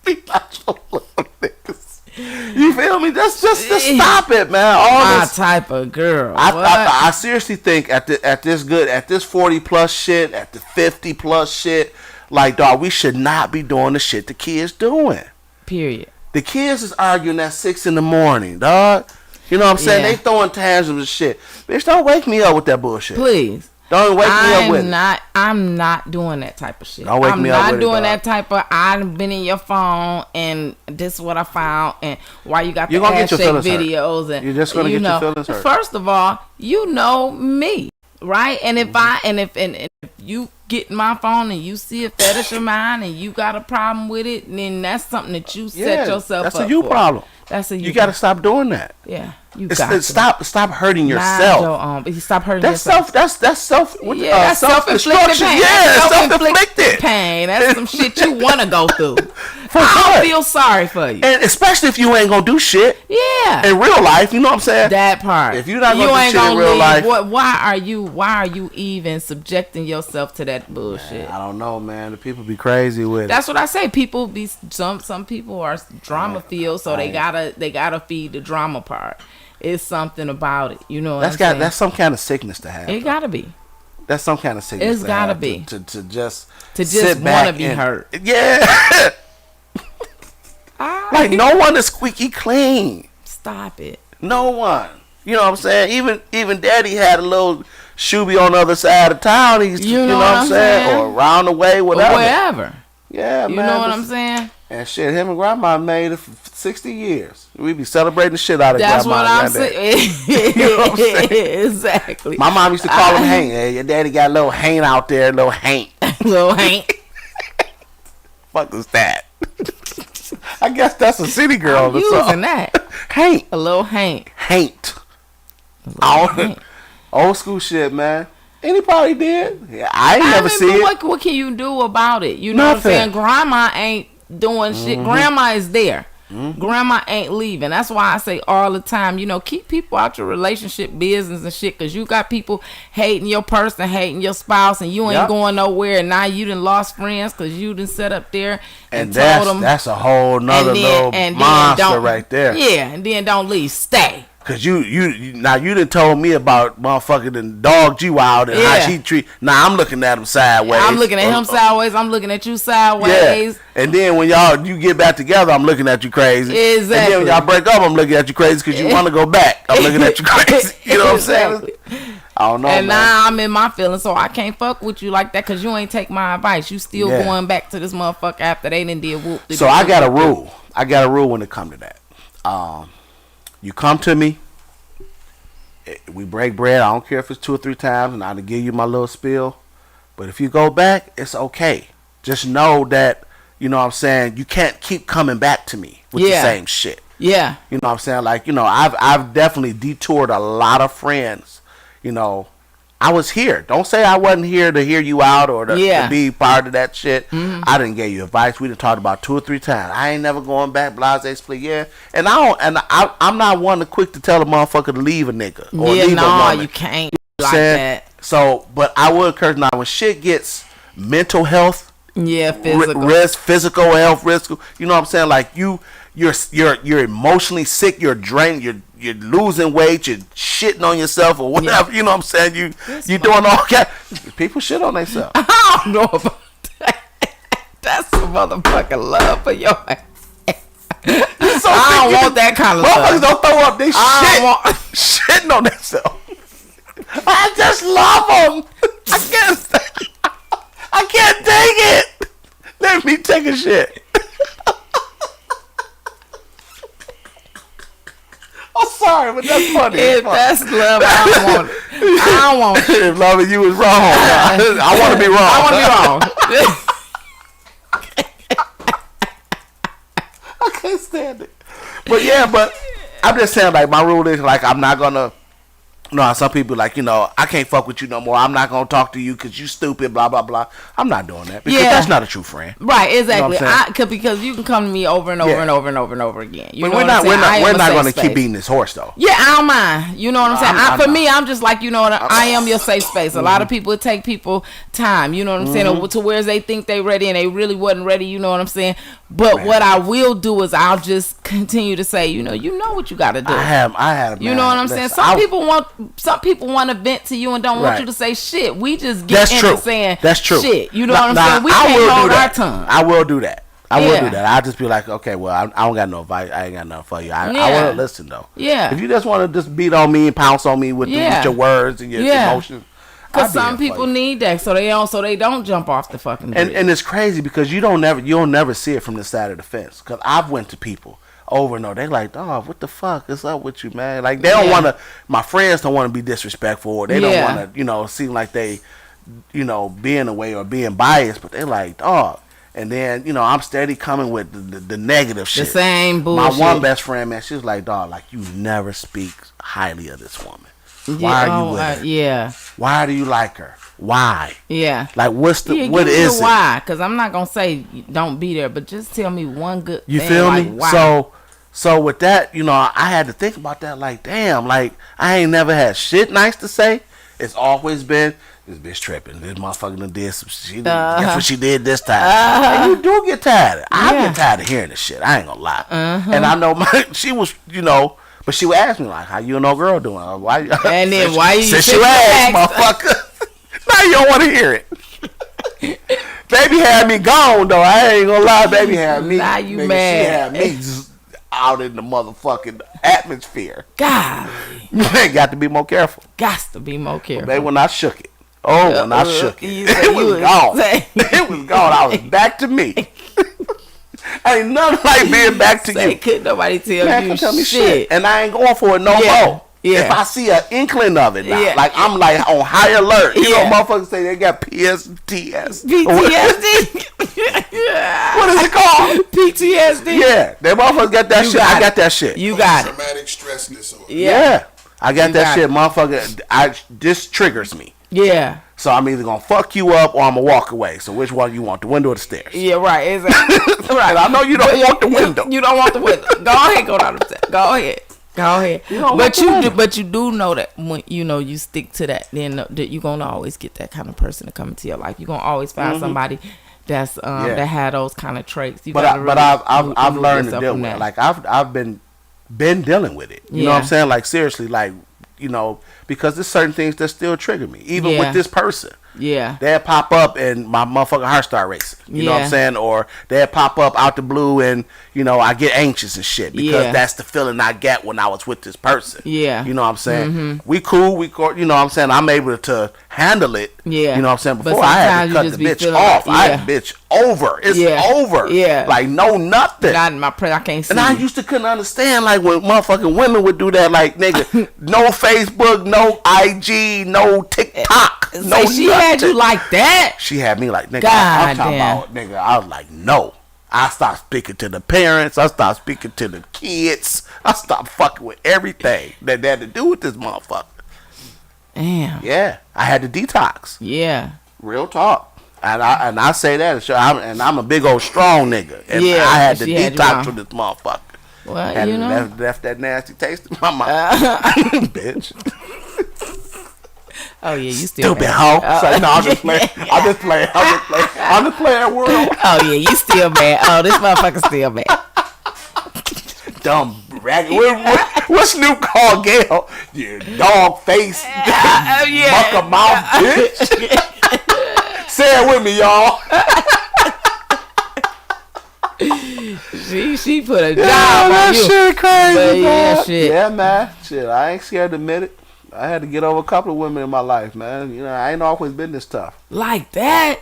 We not your little niggas. You feel me? Just stop it, man. All My this. type of girl. I What? seriously think at this 40 plus shit, at the 50 plus shit, like, dog, we should not be doing the shit the kids doing. Period. The kids is arguing at 6 in the morning, dog. You know what I'm saying? Yeah. They throwing tantrums and shit. Bitch, don't wake me up with that bullshit. Please. Don't wake me up with it. I'm not doing that type of shit. Don't wake I'm me up not with it, doing dog. that type of. I've been in your phone and this is what I found and why you got You're the gonna ass get shake your feelings hurt. videos and You're just gonna you get your know, feelings hurt. First of all, you know me, right? And if if you get my phone and you see a fetish of mine and you got a problem with it, then that's something that you set yourself that's up a you for. problem. That's a you. You got to stop doing that. Yeah, you got to Stop hurting Mind yourself. your own. Stop hurting That's yourself. that's self. Yeah, that's self-inflicted self-destruction. pain. Yeah, That's self-inflicted. pain. That's some shit you want to go through. For I what? don't feel sorry for you. And especially if you ain't gonna do shit Yeah. in real life, you know what I'm saying? That part. If you're not gonna do ain't shit in gonna real leave. life- Why are you even subjecting yourself to that bullshit? I don't know, man. The people be crazy with That's what I say. People be some people are drama filled, so they gotta feed the drama part. It's something about it, you know. That's some kind of sickness to have. It though. gotta be. That's some kind of sickness. It's to gotta have, be. to just just back wanna be and- hurt. Yeah. Like no one is squeaky clean. Stop it. No one. You know what I'm saying? Even Daddy had a little shoebie on the other side of town. He's you know what I'm saying? Or around the way, whatever. Wherever. Yeah, You man. know what I'm saying? And shit, him and Grandma made it for 60 years. We be celebrating the shit out of That's Grandma. what I'm and saying. You know what I'm saying? Exactly. My mom used to call him Hank. Hey, your daddy got a little Hank out there, little Hank. Little Hank. Fuck is that? I guess that's a city girl. I'm using that. Hank. A little Hank. Hank. Hank. Old school shit, man. And he probably did. Yeah, I ain't never mean, see but it. what can you do about it? You know Nothing. what I'm saying? Grandma ain't doing shit. Grandma is there. Grandma ain't leaving. That's why I say all the time, you know, keep people out your relationship business and shit, because you got people hating your person, hating your spouse, and you ain't Yep. going nowhere. And now you done lost friends because you done sat up there and And told them. that's a whole nother little monster right there. Yeah, and then don't leave. Stay. Cause you now you done told me about motherfucker done dogged you out and how Yeah. she treat. Now I'm looking at him sideways. I'm looking at him sideways. I'm looking at you Yeah. sideways. And then when you get back together, I'm looking at you crazy. And then Exactly. when y'all break up, I'm looking at you crazy because you want to go back. I'm looking at you crazy. You know what I'm saying? Exactly. I don't know, And man. now I'm in my feelings, so I can't fuck with you like that because you ain't take my advice. You still Yeah. going back to this motherfucker after they done did whoop. So I got a rule. I got a rule when it come to that. You come to me. We break bread. I don't care if it's 2 or 3 times, and I'll give you my little spiel. But if you go back, it's okay. Just know that, you know what I'm saying, you can't keep coming back to me with the Yeah. same shit. Yeah. You know what I'm saying? Like, you know, I've definitely detoured a lot of friends. You know, I was here. Don't say I wasn't here to hear you out or to be part of that shit. I didn't give you advice. We done talked about 2 or 3 times. I ain't never going back. Blase split. Yeah, and I'm not one to quick to tell a motherfucker to leave a nigga or leave a woman. you can't You know what like I'm saying? that. So, but I would encourage now when shit gets mental health Yeah, physical. risk, physical health risk. You know what I'm saying? Like you're emotionally sick. You're drained. You're losing weight. You're shitting on yourself or whatever. You know what I'm saying? You doing all that. People shit on themselves. I don't know about that. That's some motherfucking love for your ass. So I don't want that kind of motherfuckers love. don't throw up. They shitting on themselves. I just love them. I can't take it. Let me take a shit. I'm sorry, but that's funny. If that's love, I don't want it. I don't want it. If loving you is wrong, I want to be wrong. I want to be wrong. I can't stand it. But yeah, I'm just saying, like, my rule is, like, I'm not gonna. No, some people like, you know, I can't fuck with you no more. I'm not gonna talk to you because you stupid. Blah blah blah. I'm not doing that because that's not a true friend. Right, exactly. You know what I'm Because you can come to me over and over Yeah. and over and over and over again. You But know we're what not. I'm saying? We're not going to safe keep space. beating this horse though. Yeah, I don't mind. You know what I'm saying? I'm For not. me, I'm just like, you know what? I am your safe space. A lot of people, it take people time. You know what I'm saying? To where they think they ready and they really wasn't ready. You know what I'm saying? But what I will do is I'll just continue to say, you know what you got to do. I have. You know what I'm saying? Some people want to vent to you and don't want you to say shit. We just get into saying That's true. shit. You know what I'm saying? We I can't will hold do our that. tongue. I will do that. I will Yeah. do that. I'll just be like, okay, well, I don't got no advice. I ain't got nothing for you. I Yeah. want to listen though. Yeah. If you just want to just beat on me and pounce on me with your words and your emotions, Because some people need that, so they don't jump off the fucking bridge. And it's crazy because you'll never see it from the side of the fence. Because I've went to people over and over. They like, dog, what the fuck is up with you, man? Like they don't want to. My friends don't want to be disrespectful, or they don't want to, seem like they, being away or being biased. But they like, dog. And then I'm steady coming with the negative shit. The same bullshit. My one best friend, man, she was like, dog, like you never speak highly of this woman. Why are you with her? Yeah. Why do you like her? why? Yeah. Like, what's the Yeah, what give me is the it? why? Because I'm not gonna say don't be there, but just tell me one good You thing. feel like, me? why? So with that, I had to think about that. Like, damn, like I ain't never had shit nice to say. It's always been this bitch tripping. This motherfucker done did some shit. Guess what she did this time? And you do get tired. I get tired of hearing this shit. I ain't gonna lie. And I know she was, but she would ask me like, "How you and old girl doing?" Why? And then why you Since sit you asked, back? motherfucker. Now you don't want to hear it. Baby had me gone though. I ain't gonna lie. Baby had me. Now you nigga, mad. She had me just out in the motherfucking atmosphere. God, You ain't got to be more careful. gots to be more careful. Baby, when I shook it. Oh, when I shook it. You say It you was was gone. say- It was gone. I was back to me. Ain't nothing like being back to Say, you. couldn't nobody tell Man, you can tell me shit. shit. And I ain't going for it no Yeah. more. Yeah. If I see an inkling of it now, Yeah. like I'm like on high alert. You Yeah. know, motherfuckers say they got PTSD. PTSD. What is it called? PTSD. Yeah, they motherfuckers got that You shit. got I it. got that shit. You got it. Traumatic stress disorder. Yeah. I got You that got shit, it. motherfucker. This triggers me. Yeah. So I'm either gonna fuck you up or I'm gonna walk away. So which one you want, the window or the stairs? Yeah, right. Exactly. Right. And I know you don't want the window. You don't want the window. Go ahead, go down the stairs. Go ahead. Go ahead. don't But want the you window. but you do know that when you stick to that, then that you're gonna always get that kind of person to come into your life. You're gonna always find somebody that's that had those kind of traits. You gotta really I've remove learned to yourself deal from with it. that. Like I've been dealing with it. You know what I'm Yeah. saying? Like seriously, like because there's certain things that still trigger me, even Yeah. with this person. Yeah. They'd pop up and my motherfucking heart start racing. You know what I'm Yeah. saying? Or they'd pop up out the blue and, I get anxious and shit because Yeah. that's the feeling I get when I was with this person. Yeah. You know what I'm saying? We cool, you know what I'm saying? I'm able to handle it. Yeah. You know what I'm saying? But Before I had sometimes to you cut just the be bitch feeling off. like- I yeah. bitch over. It's Yeah. over. Yeah. Like no nothing. Not in my I can't see. And I used to couldn't understand like when motherfucking women would do that, like nigga, no Facebook, no IG, no TikTok, Say no she had you nothing. like that. She had me like nigga. God I'm talking damn. about nigga. I was like no. I stopped speaking to the parents. I stopped speaking to the kids. I stopped fucking with everything that had to do with this motherfucker. Damn. Yeah, I had to detox. Yeah. Real talk. And I say that, and I'm a big old strong nigga, and Yeah, I had to she had you detox wrong. from this motherfucker. Well, And you know. left that nasty taste in my mouth, bitch. Oh yeah, you still Stupid mad. hoe. So, no, I'm just playing. I'm just playing world. Oh yeah, you still mad. Oh, this motherfucker still mad. Dumb ragged. What's new called Gail? You dog face, Yeah. mucker mouth, bitch. Say it with me, y'all. She put a job that on you. shit crazy, But yeah, man. shit. Yeah, man. Shit, I ain't scared to admit it. I had to get over a couple of women in my life, man. I ain't always been this tough. Like that.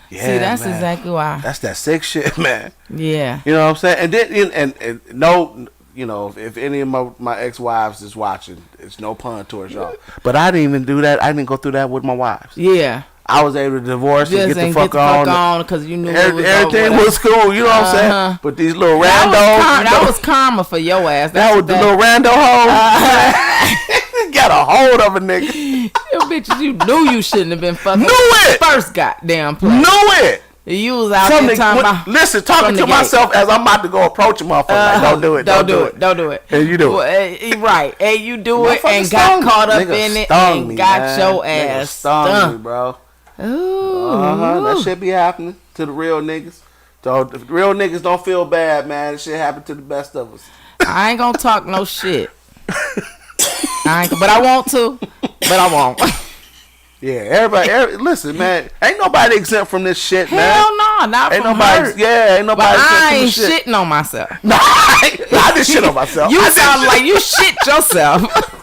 Yeah, See, that's man. exactly why. That's that sick shit, man. Yeah. You know what I'm saying? And then, and no, if any of my ex-wives is watching, it's no pun towards y'all. But I didn't even do that. I didn't go through that with my wives. Yeah. I was able to divorce Just and get the ain't fuck on. because you knew Everything over. was cool. You know what I'm saying? But these little randos, That was karma for your ass. that was the little rando hoes. Got a hold of a nigga. Them bitches you knew you shouldn't have been fucking. Knew it. First goddamn place. Knew it. You was out From there the, talking about. listen, from talking the to gate. myself as I'm about to go approach a motherfucker. Like, don't do it. Don't do it. Don't do it. And you do it. Well, right. And you do it Motherfucker and stung got me. caught up Nigga in it stung and me, got man. your Nigga ass stung me, stung. bro. Ooh. That shit be happening to the real niggas. So if the real niggas don't feel bad, man, that shit happen to the best of us. I ain't gonna talk no shit. But I want to. But I won't. Yeah, everybody, listen, man. Ain't nobody exempt from this shit, man. Hell no, not Ain't from nobody, hurt. yeah, ain't But nobody exempt I from ain't this shit. shitting on myself. No, I did shit on myself. You I did sound shit- like you shit yourself.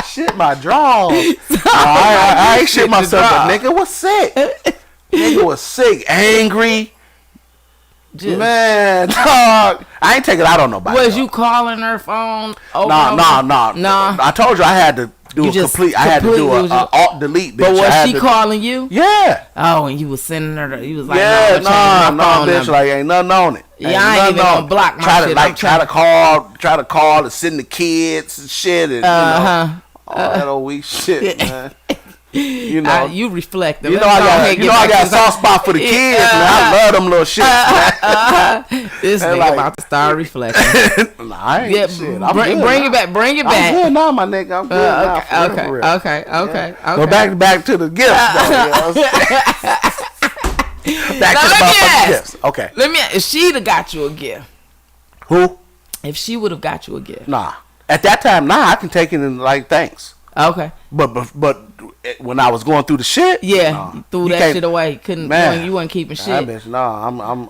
shit my drawers. I ain't shit myself, but nigga was sick. Nigga was sick, angry. Just- Man, dog. I ain't take it out on nobody. Was dog. you calling her phone? Over Nah. Nah. I told you I had to do You a just complete. I had to do completely was a alt delete. Bitch. But I was had she to- calling you? Yeah. Oh, and you was sending her. You was like, Yeah, no, I'm nah, changing my phone bitch. number. Like ain't nothing on it. Yeah, I ain't nothing even on gonna it. block my try shit. To, like, try to call and send the kids and shit, and all that old weak shit, man. You know, you reflect. I got a soft spot for the kids, man. I love them little shits, man. This nigga like, about to start reflecting. Nah, I ain't shit. I'm bring it back. Bring it I'm back. good now, my nigga. I'm good now. Okay. Go back to the gifts. Though, you know back to the motherfucking gifts. Okay. Let me ask, if she'd have got you a gift. Who? If she would have got you a gift. Nah. At that time, I can take it and like thanks. Okay. But when I was going through the shit, you threw that shit away. You wasn't keeping shit. Bitch,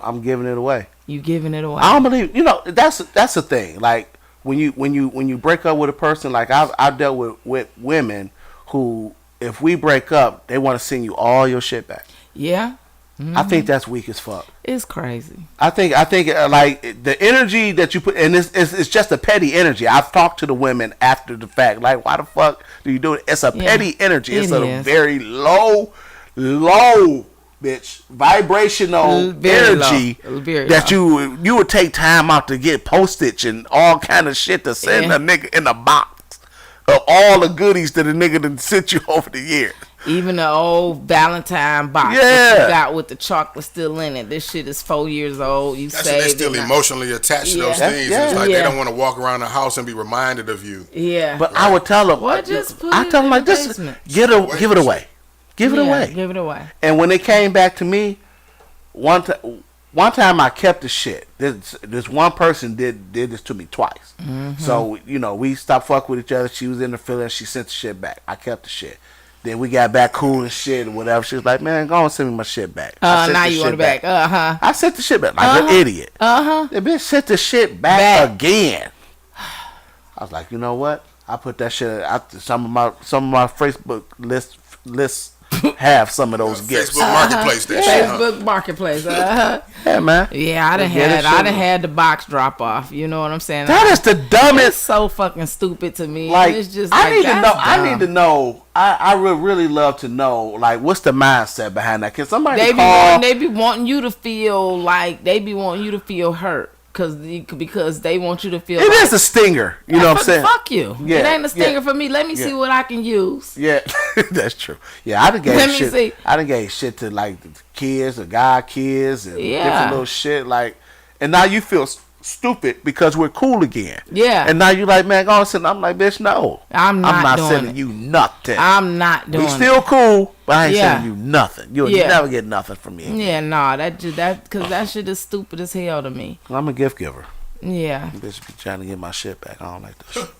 I'm giving it away. You giving it away. I don't believe. That's the thing. Like when you break up with a person, like I've dealt with women who, if we break up, they want to send you all your shit back. Yeah. Mm-hmm. I think that's weak as fuck. It's crazy. I think like the energy that you put, and it's just a petty energy. I've talked to the women after the fact, like, why the fuck do you do it? It's a petty energy. It's a very low, bitch, vibrational energy that you would take time out to get postage and all kind of shit to send a nigga in a box of all the goodies that a nigga done sent you over the years. Even the old Valentine box that you got with the chocolate still in it. This shit is 4 years old. You saved it. They're still emotionally attached to those things. It's like they don't want to walk around the house and be reminded of you. Yeah. But I would tell them, like this, give it away. Give it away. Give it away. And when they came back to me, one time I kept the shit. This one person did this to me twice. Mm-hmm. So, we stopped fucking with each other. She was in the feeling. She sent the shit back. I kept the shit. Then we got back cool and shit and whatever. She was like, man, go on, send me my shit back. Now you want it back. I sent the shit back like an idiot. The bitch sent the shit back again. I was like, you know what? I put that shit some of my Facebook lists have some of those gifts. Facebook Marketplace. Facebook Marketplace. Yeah, man. Yeah, I done had the box drop off. You know what I'm saying? That is the dumbest. It's so fucking stupid to me. Like, it's just I need to know. I would really love to know, like, what's the mindset behind that? Can somebody they be wanting you to feel like hurt. Because they want you to feel it is a stinger. You know what I'm saying? Fuck you. Yeah, it ain't a stinger for me. Let me see what I can use. Yeah, that's true. Yeah, I done gave shit to like the kids, the guy kids, and different little shit. Like, and now you feel stupid because we're cool again. Yeah. And now you like, man, go on, send. I'm like, bitch, no. I'm not sending you nothing. I'm not doing it. We still cool, but I ain't sending you nothing. You'll never get nothing from me. Yeah, nah, because that shit is stupid as hell to me. I'm a gift giver. Yeah. Bitch be trying to get my shit back. I don't like that shit.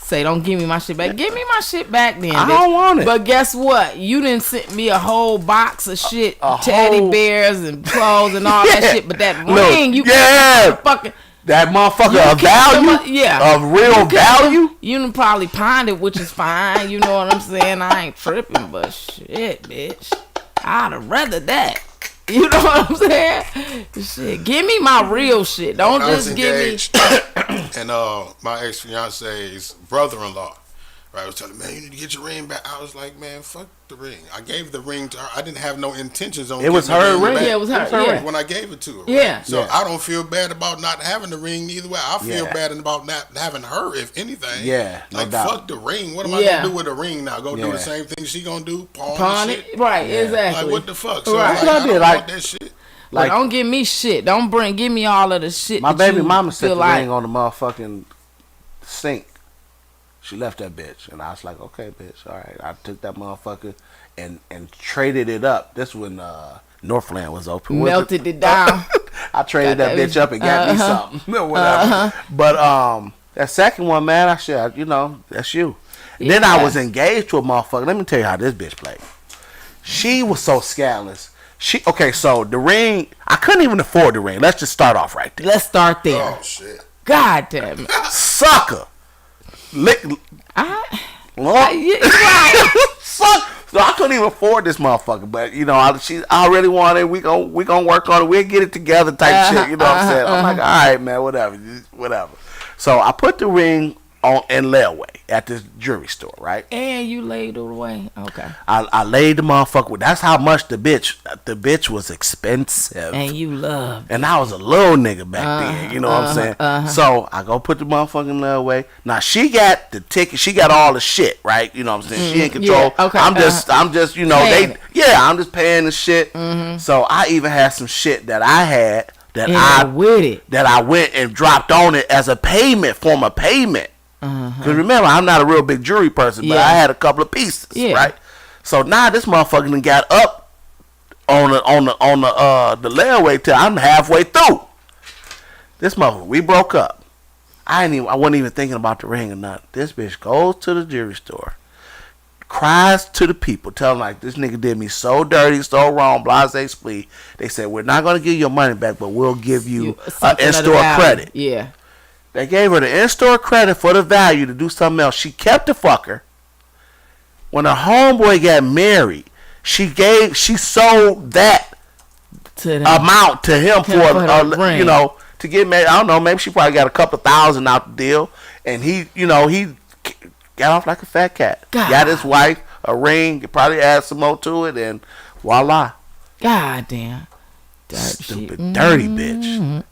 Say, don't give me my shit back. Give me my shit back then. I don't want it. But guess what? You didn't send me a whole box of shit, teddy bears and clothes and all that shit. But that ring, you fucking that motherfucker of value, of real value. You done probably pawned it, which is fine. You know what I'm saying? I ain't tripping, but shit, bitch, I'd have rather that. You know what I'm saying? Shit, give me my real shit. Don't just give me. And my ex-fiance's brother-in-law, right, was telling me, man, you need to get your ring back. I was like, man, fuck the ring. I gave the ring to her. I didn't have no intentions on it. Was her ring. Back. Yeah, it was her ring. When I gave it to her. Right? Yeah. So I don't feel bad about not having the ring either way. I feel bad about not having her, if anything. Yeah. Like, fuck the ring. What am I going to do with the ring now? Go do the same thing she going to do? Pawn it? Right, exactly. Like, what the fuck? So, right. I don't want that shit. Like, don't give me shit. Give me all of the shit. My baby mama set the ring on the motherfucking sink. She left that bitch, and I was like, okay, bitch, all right. I took that motherfucker and traded it up. This when Northland was open. Melted it down. I traded that bitch up and got me something or whatever. But that second one, man, I said, that's you. Yeah. Then I was engaged to a motherfucker. Let me tell you how this bitch played. She was so scandalous. So the ring, I couldn't even afford the ring. Let's just start off right there. Let's start there. Oh, shit. God damn it. Sucker. Right. Fuck. So I couldn't even afford this motherfucker, but I really wanted. We gonna work on it. We'll get it together, type shit. You know what I'm saying? I'm like, all right, man, whatever. So I put the ring in layaway at this jewelry store, right? And you laid it away. Okay. I laid the motherfucker with. That's how much the bitch was expensive. And you loved. And I was a little nigga back then, you know what I'm saying? So I go put the motherfucking layaway. Now she got the ticket, she got all the shit, right? You know what I'm saying? She in control. Yeah, okay, I'm just, you know, paying I'm just paying the shit. So I even had some shit that I had that I went and dropped on it as a form of payment. Because remember, I'm not a real big jewelry person, but I had a couple of pieces, right? So now this motherfucker done got up on the layaway till I'm halfway through. This motherfucker, we broke up. I wasn't even thinking about the ring or nothing. This bitch goes to the jewelry store, cries to the people, tell them like, this nigga did me so dirty, so wrong, blase splee. They said, we're not gonna give you your money back, but we'll give you an in-store credit. Yeah. They gave her the in-store credit for the value to do something else. She kept the fucker. When her homeboy got married, she sold that amount to him for you know, to get married. I don't know, maybe she probably got a couple $1,000 out the deal, and he got off like a fat cat. God. Got his wife a ring, probably add some more to it, and voila. God damn. Stupid, dirty bitch.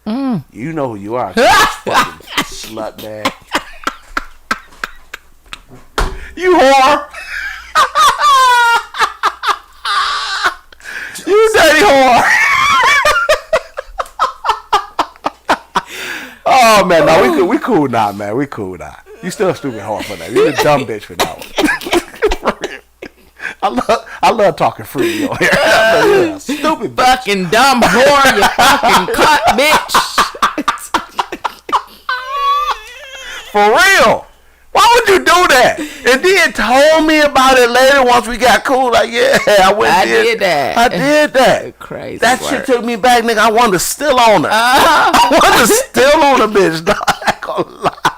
You know who you are. Fucking slut bag. You whore. You dirty whore. Oh man, no, we cool now, man. We cool now. You still a stupid whore for that. You a dumb bitch for that one. I love talking free on here. Yeah, stupid bitch. Fucking dumb whore, you fucking cunt bitch. For real. Why would you do that? And then told me about it later once we got cool. Like, yeah, I did that. Crazy. That shit took me back, nigga. I wanted to steal on her. I wanted to steal on a bitch, dog. I ain't gonna lie.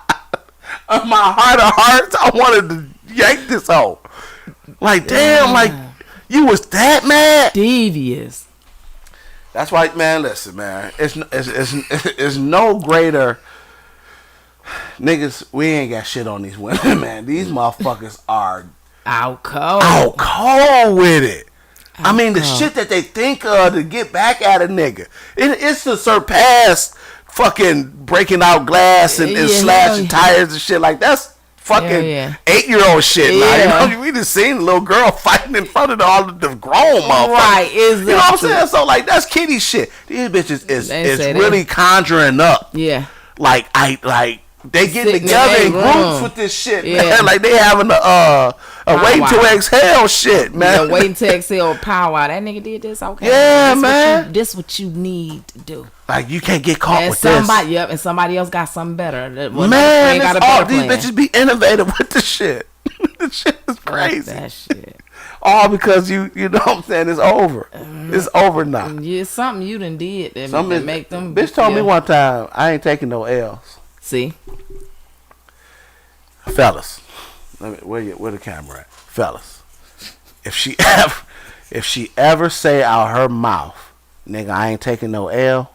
In my heart of hearts, I wanted to yank this hoe. Like, damn, like, you was that mad? Devious. That's right, man. Listen, man. It's no greater. Niggas, we ain't got shit on these women, man. These motherfuckers are out cold. Out cold with it. I mean, the shit that they think of to get back at a nigga. It's to surpass fucking breaking out glass and slashing tires and shit. Like, that's fucking 8-year-old shit. Now, you know, we just seen a little girl fighting in front of all of the grown motherfuckers. Right, exactly. You know what I'm saying? So, like, that's kiddie shit. These bitches is really conjuring up. Yeah. Like, they get together in groups with this shit, man. Like, they having a wait to exhale shit, man. Yeah, waiting to exhale power. That nigga did this, okay. Yeah, man. This what you need to do. Like, you can't get caught with this. Yep, and somebody else got something better. Man, these bitches be innovative with the shit. This shit is crazy. That shit. All because you know what I'm saying, it's over. It's over now. Yeah, it's something you done did that make them. Bitch told me one time, I ain't taking no L's. See? Fellas. Where the camera at? Fellas. If she ever say out her mouth, nigga, I ain't taking no L,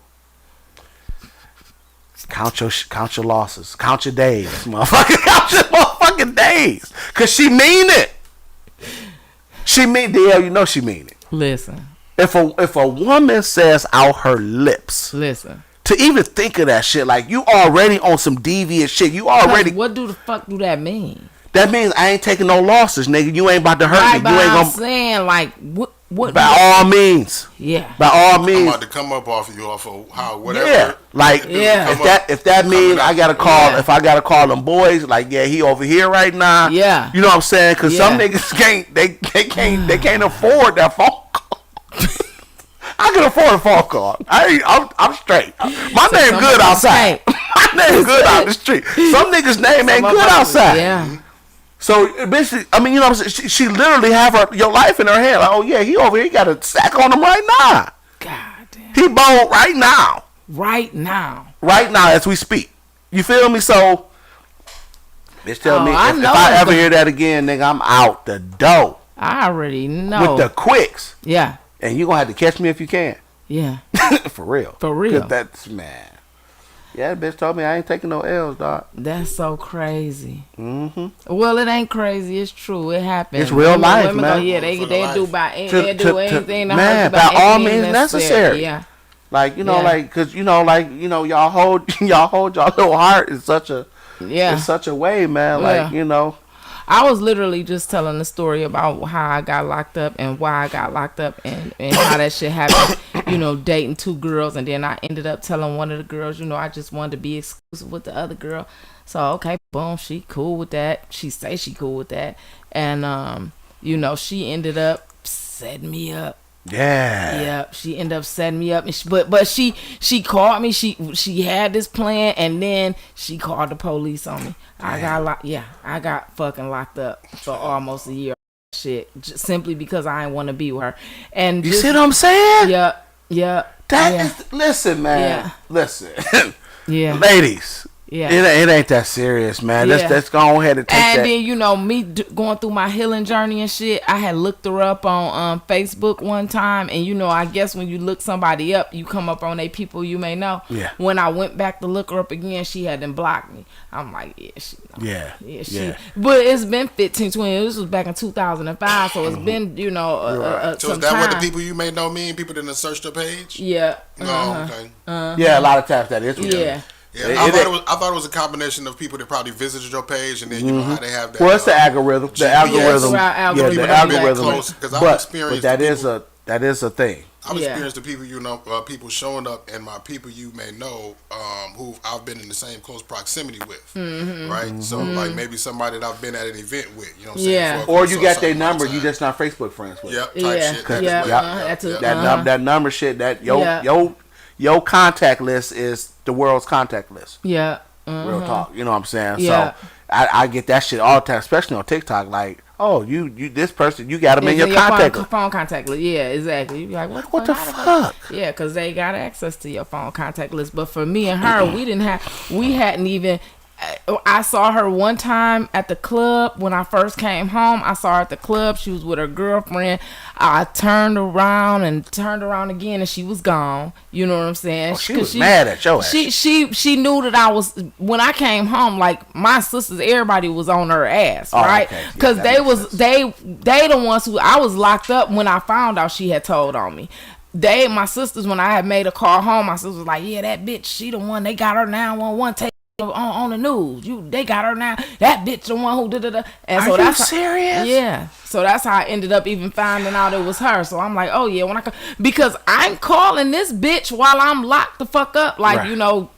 count your losses. Count your days, motherfucker. Count your motherfucking days. Cause she mean it. She mean DL, you know she mean it. Listen. If a woman says out her lips, listen, to even think of that shit, like, you already on some devious shit. You already. What do the fuck do that mean? That means I ain't taking no losses, nigga. You ain't about to hurt me. You ain't gonna. I'm saying, like, what? By all means. Yeah. By all means. I'm about to come up off of you off of how whatever. Yeah. Like, if that means I gotta call, if I gotta call them boys, like, yeah, he over here right now. Yeah. You know what I'm saying? Cause some niggas can't afford that phone call. I can afford a phone call. I'm straight. My name good outside. My name good out the street. Some niggas' name ain't good outside. Yeah. So basically, I mean, you know what I'm saying? She literally have your life in her hand. Like, oh yeah, he over here, he got a sack on him right now. God damn. He bald right now. Right now. Right now as we speak. You feel me? So, bitch, tell me if I ever hear that again, nigga, I'm out the door. I already know. With the quicks. Yeah. And you gonna have to catch me if you can. Yeah. For real. For real. That's, man. Yeah, the bitch told me I ain't taking no L's, dog. That's so crazy. Mm-hmm. Well, it ain't crazy. It's true. It happens. It's real life, women man. Yeah, they do anything to man, hurt you, by all means necessary. Yeah. Like, Yeah. like, cause y'all hold y'all little heart in such a in such a way, man. Like, I was literally just telling the story about how I got locked up and why I got locked up and how that shit happened, dating two girls. And then I ended up telling one of the girls, I just wanted to be exclusive with the other girl. So, okay, boom, she cool with that. She say she cool with that. And, she ended up setting me up. Yeah. Yep. She ended up setting me up, and but she called me. She had this plan, and then she called the police on me. I got fucking locked up for almost a year. Shit, just simply because I didn't want to be with her. And you see what I'm saying? Yep. Listen, man. Yeah. Listen. Yeah. Ladies. Yeah. It ain't that serious, man. Yeah. Let's go ahead and take and that. And then, me going through my healing journey and shit, I had looked her up on Facebook one time. And, I guess when you look somebody up, you come up on they people you may know. Yeah. When I went back to look her up again, she hadn't blocked me. I'm like, Yeah. But it's been 15, 20. This was back in 2005. So it's been, So some is that time. what the people you may know mean? People didn't search their page? Yeah. Oh, okay. Yeah, a lot of times that is. Yeah. Yeah, I thought it was a combination of people that probably visited your page, and then how they have that. Well, it's the algorithm. The algorithm. Yeah, the algorithm. Because I've experienced that is a thing. I've experienced the people people showing up, and my people you may know, who I've been in the same close proximity with, right? So like maybe somebody that I've been at an event with, you know what I'm saying? Or you got their number, you just not Facebook friends with. Yep, type shit. That number shit. That your contact list is the world's contact list. Yeah. Real talk. You know what I'm saying? Yeah. So I get that shit all the time, especially on TikTok. Like, oh, you this person, you got them in your contact list. Phone contact list. Yeah, exactly. You be like, what the fuck? Yeah, because they got access to your phone contact list. But for me and her, we hadn't even. I saw her one time at the club when I first came home. I saw her at the club. She was with her girlfriend. I turned around again, and she was gone. You know what I'm saying? She was mad at your ass. She knew that I was, when I came home, like my sisters, everybody was on her ass, right? Because they the ones who, I was locked up when I found out she had told on me. My sisters, when I had made a call home, my sister was like, yeah, that bitch, she the one, they got her 911 take on the news. They got her now. That bitch the one who da. And so that's serious? Yeah. So that's how I ended up even finding out it was her. So I'm like, oh yeah, because I'm calling this bitch while I'm locked the fuck up. Like,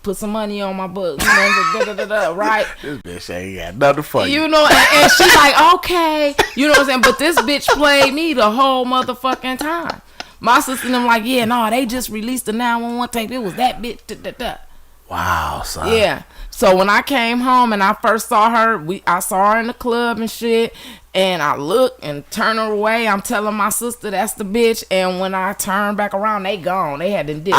put some money on my book. Right? This bitch ain't got nothing for you. And she's like, okay. You know what I'm saying? But this bitch played me the whole motherfucking time. My sister and them like, yeah, no, they just released the 911 tape. It was that bitch. Wow, son. Yeah. So when I came home and I first saw her, I saw her in the club and shit, and I looked and turned her away. I'm telling my sister that's the bitch, and when I turned back around, they gone. They had to dip.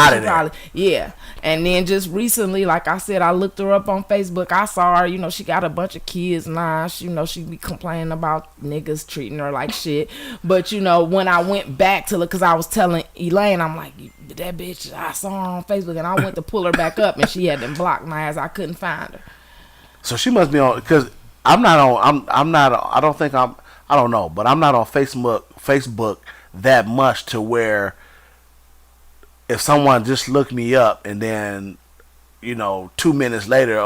Yeah. And then just recently, like I said, I looked her up on Facebook. I saw her, she got a bunch of kids now. She be complaining about niggas treating her like shit. But when I went back to look, because I was telling Elaine, I'm like, that bitch, I saw her on Facebook, and I went to pull her back up, and she had been blocked my ass. I couldn't find her. So she must be on, because I'm not on. I don't know, but I'm not on Facebook that much to where if someone just looked me up and then 2 minutes later,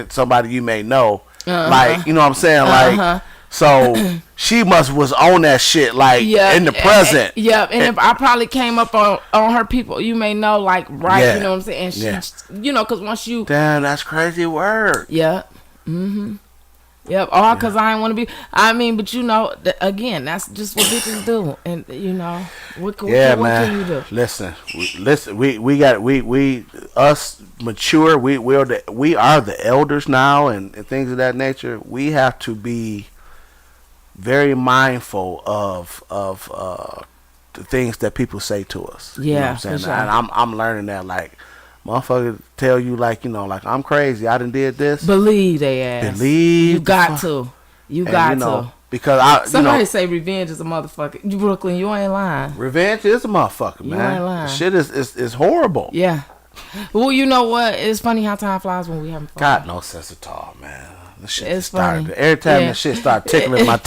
somebody you may know, like, you know what I'm saying, like. So she was on that shit, like, in the present. And I probably came up on her people you may know, like, right, you know what I'm saying? And she, because once you... Damn, that's crazy word. Yeah. Mm-hmm. Yep, all because I didn't want to be... I mean, but again, that's just what bitches do. And, what can you do? Listen, we us mature, we are the elders now and things of that nature. We have to be very mindful of the things that people say to us. Yeah, you know what I'm saying? Sure. And I'm learning that, like, motherfuckers tell you, like, like, I'm crazy, I done did this. Believe they ass. Believe. You got to. You got to. Because somebody say revenge is a motherfucker. Brooklyn, you ain't lying. Revenge is a motherfucker, man. You ain't lying. Shit is horrible. Yeah. Well, you know what? It's funny how time flies when we having fun. Got no sense at all, man. The shit It's just started. funny. Every time Yeah. the shit start tickling my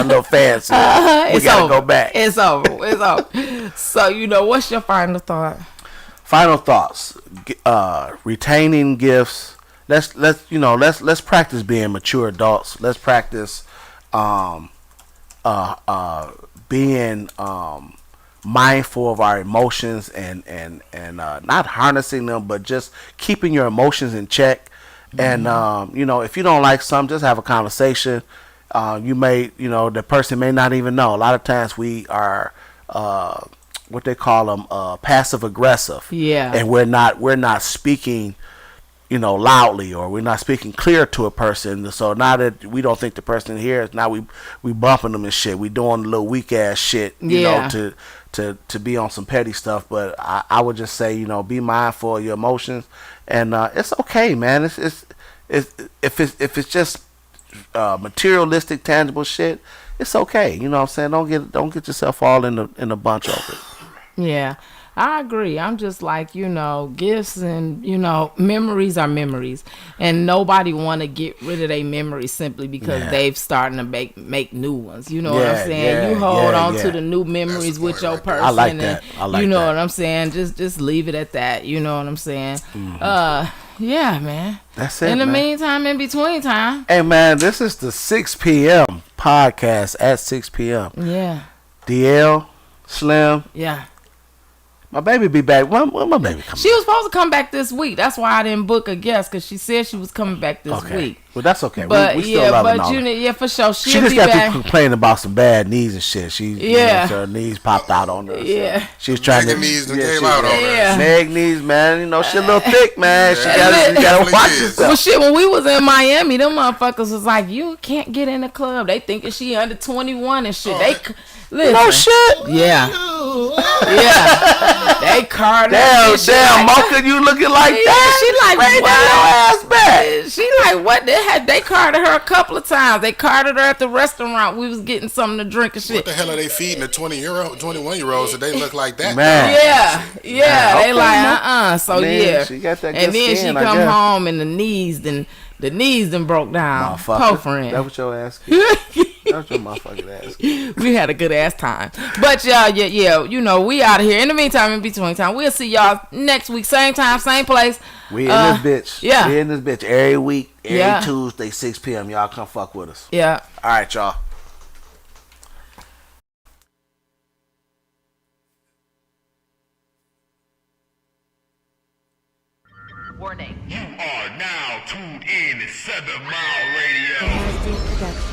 little fancy, we It's gotta over. go back. It's over. It's over. So, you know, what's your final thought? Final thoughts. Retaining gifts. Let's practice being mature adults. Let's practice being mindful of our emotions and not harnessing them, but just keeping your emotions in check. And if you don't like something, just have a conversation. The person may not even know. A lot of times we are what they call them passive aggressive. Yeah. And we're not speaking loudly, or we're not speaking clear to a person. So now that we don't think the person hears, now we bumping them and shit. We doing a little weak ass shit, to be on some petty stuff. But I would just say, be mindful of your emotions, and it's okay, man. It's if it's just materialistic, tangible shit, it's okay. You know what I'm saying? Don't get yourself all in a bunch over it. Yeah, I agree. I'm just like, gifts and, memories are memories. And nobody want to get rid of their memories simply because they've starting to make new ones. You know what I'm saying? You hold on to the new memories with your person. I like that. You know what I'm saying? Just leave it at that. You know what I'm saying? Yeah, man. That's it, In the man. meantime, in between time. Hey, man, this is the 6 p.m. podcast at 6 p.m. Yeah. DL, Slim. Yeah. My baby be back. When my baby come She was supposed to come back this week. That's why I didn't book a guest, because she said she was coming back this week. Well, that's okay. But we still love for sure. She She'll just be got back. to complaining about some bad knees and shit. Her knees popped out on her. Yeah. So she was trying Nigga knees done came out on her. Yeah. Leg knees, man. She a little thick, man. She Yeah. gotta watch Definitely herself. Well, shit, when we was in Miami, them motherfuckers was like, you can't get in the club. They thinking she under 21 and shit. Listen. No shit. Yeah. Yeah. They carded Damn, Mocha, you looking like that? She like, Bring what? that ass back. She like, what? They carded her a couple of times. They carded her at the restaurant. We was getting something to drink and shit. What the hell are they feeding the 21-year-olds that they look like that? Man. Yeah. Okay, They like, So Man, yeah. she got that and good then skin, she I come guess. home and the knees then broke down. Poor Motherfucker. friend. That what your ass get. That's your motherfucking ass get. We had a good ass time. But y'all, we out of here. In the meantime, in between time, we'll see y'all next week. Same time, same place. We in this bitch. Yeah. We in this bitch every week, every Yeah. Tuesday, 6 p.m. Y'all come fuck with us. Yeah. All right, y'all. Warning. You are now tuned in to 7 Mile Radio. Nasty Production.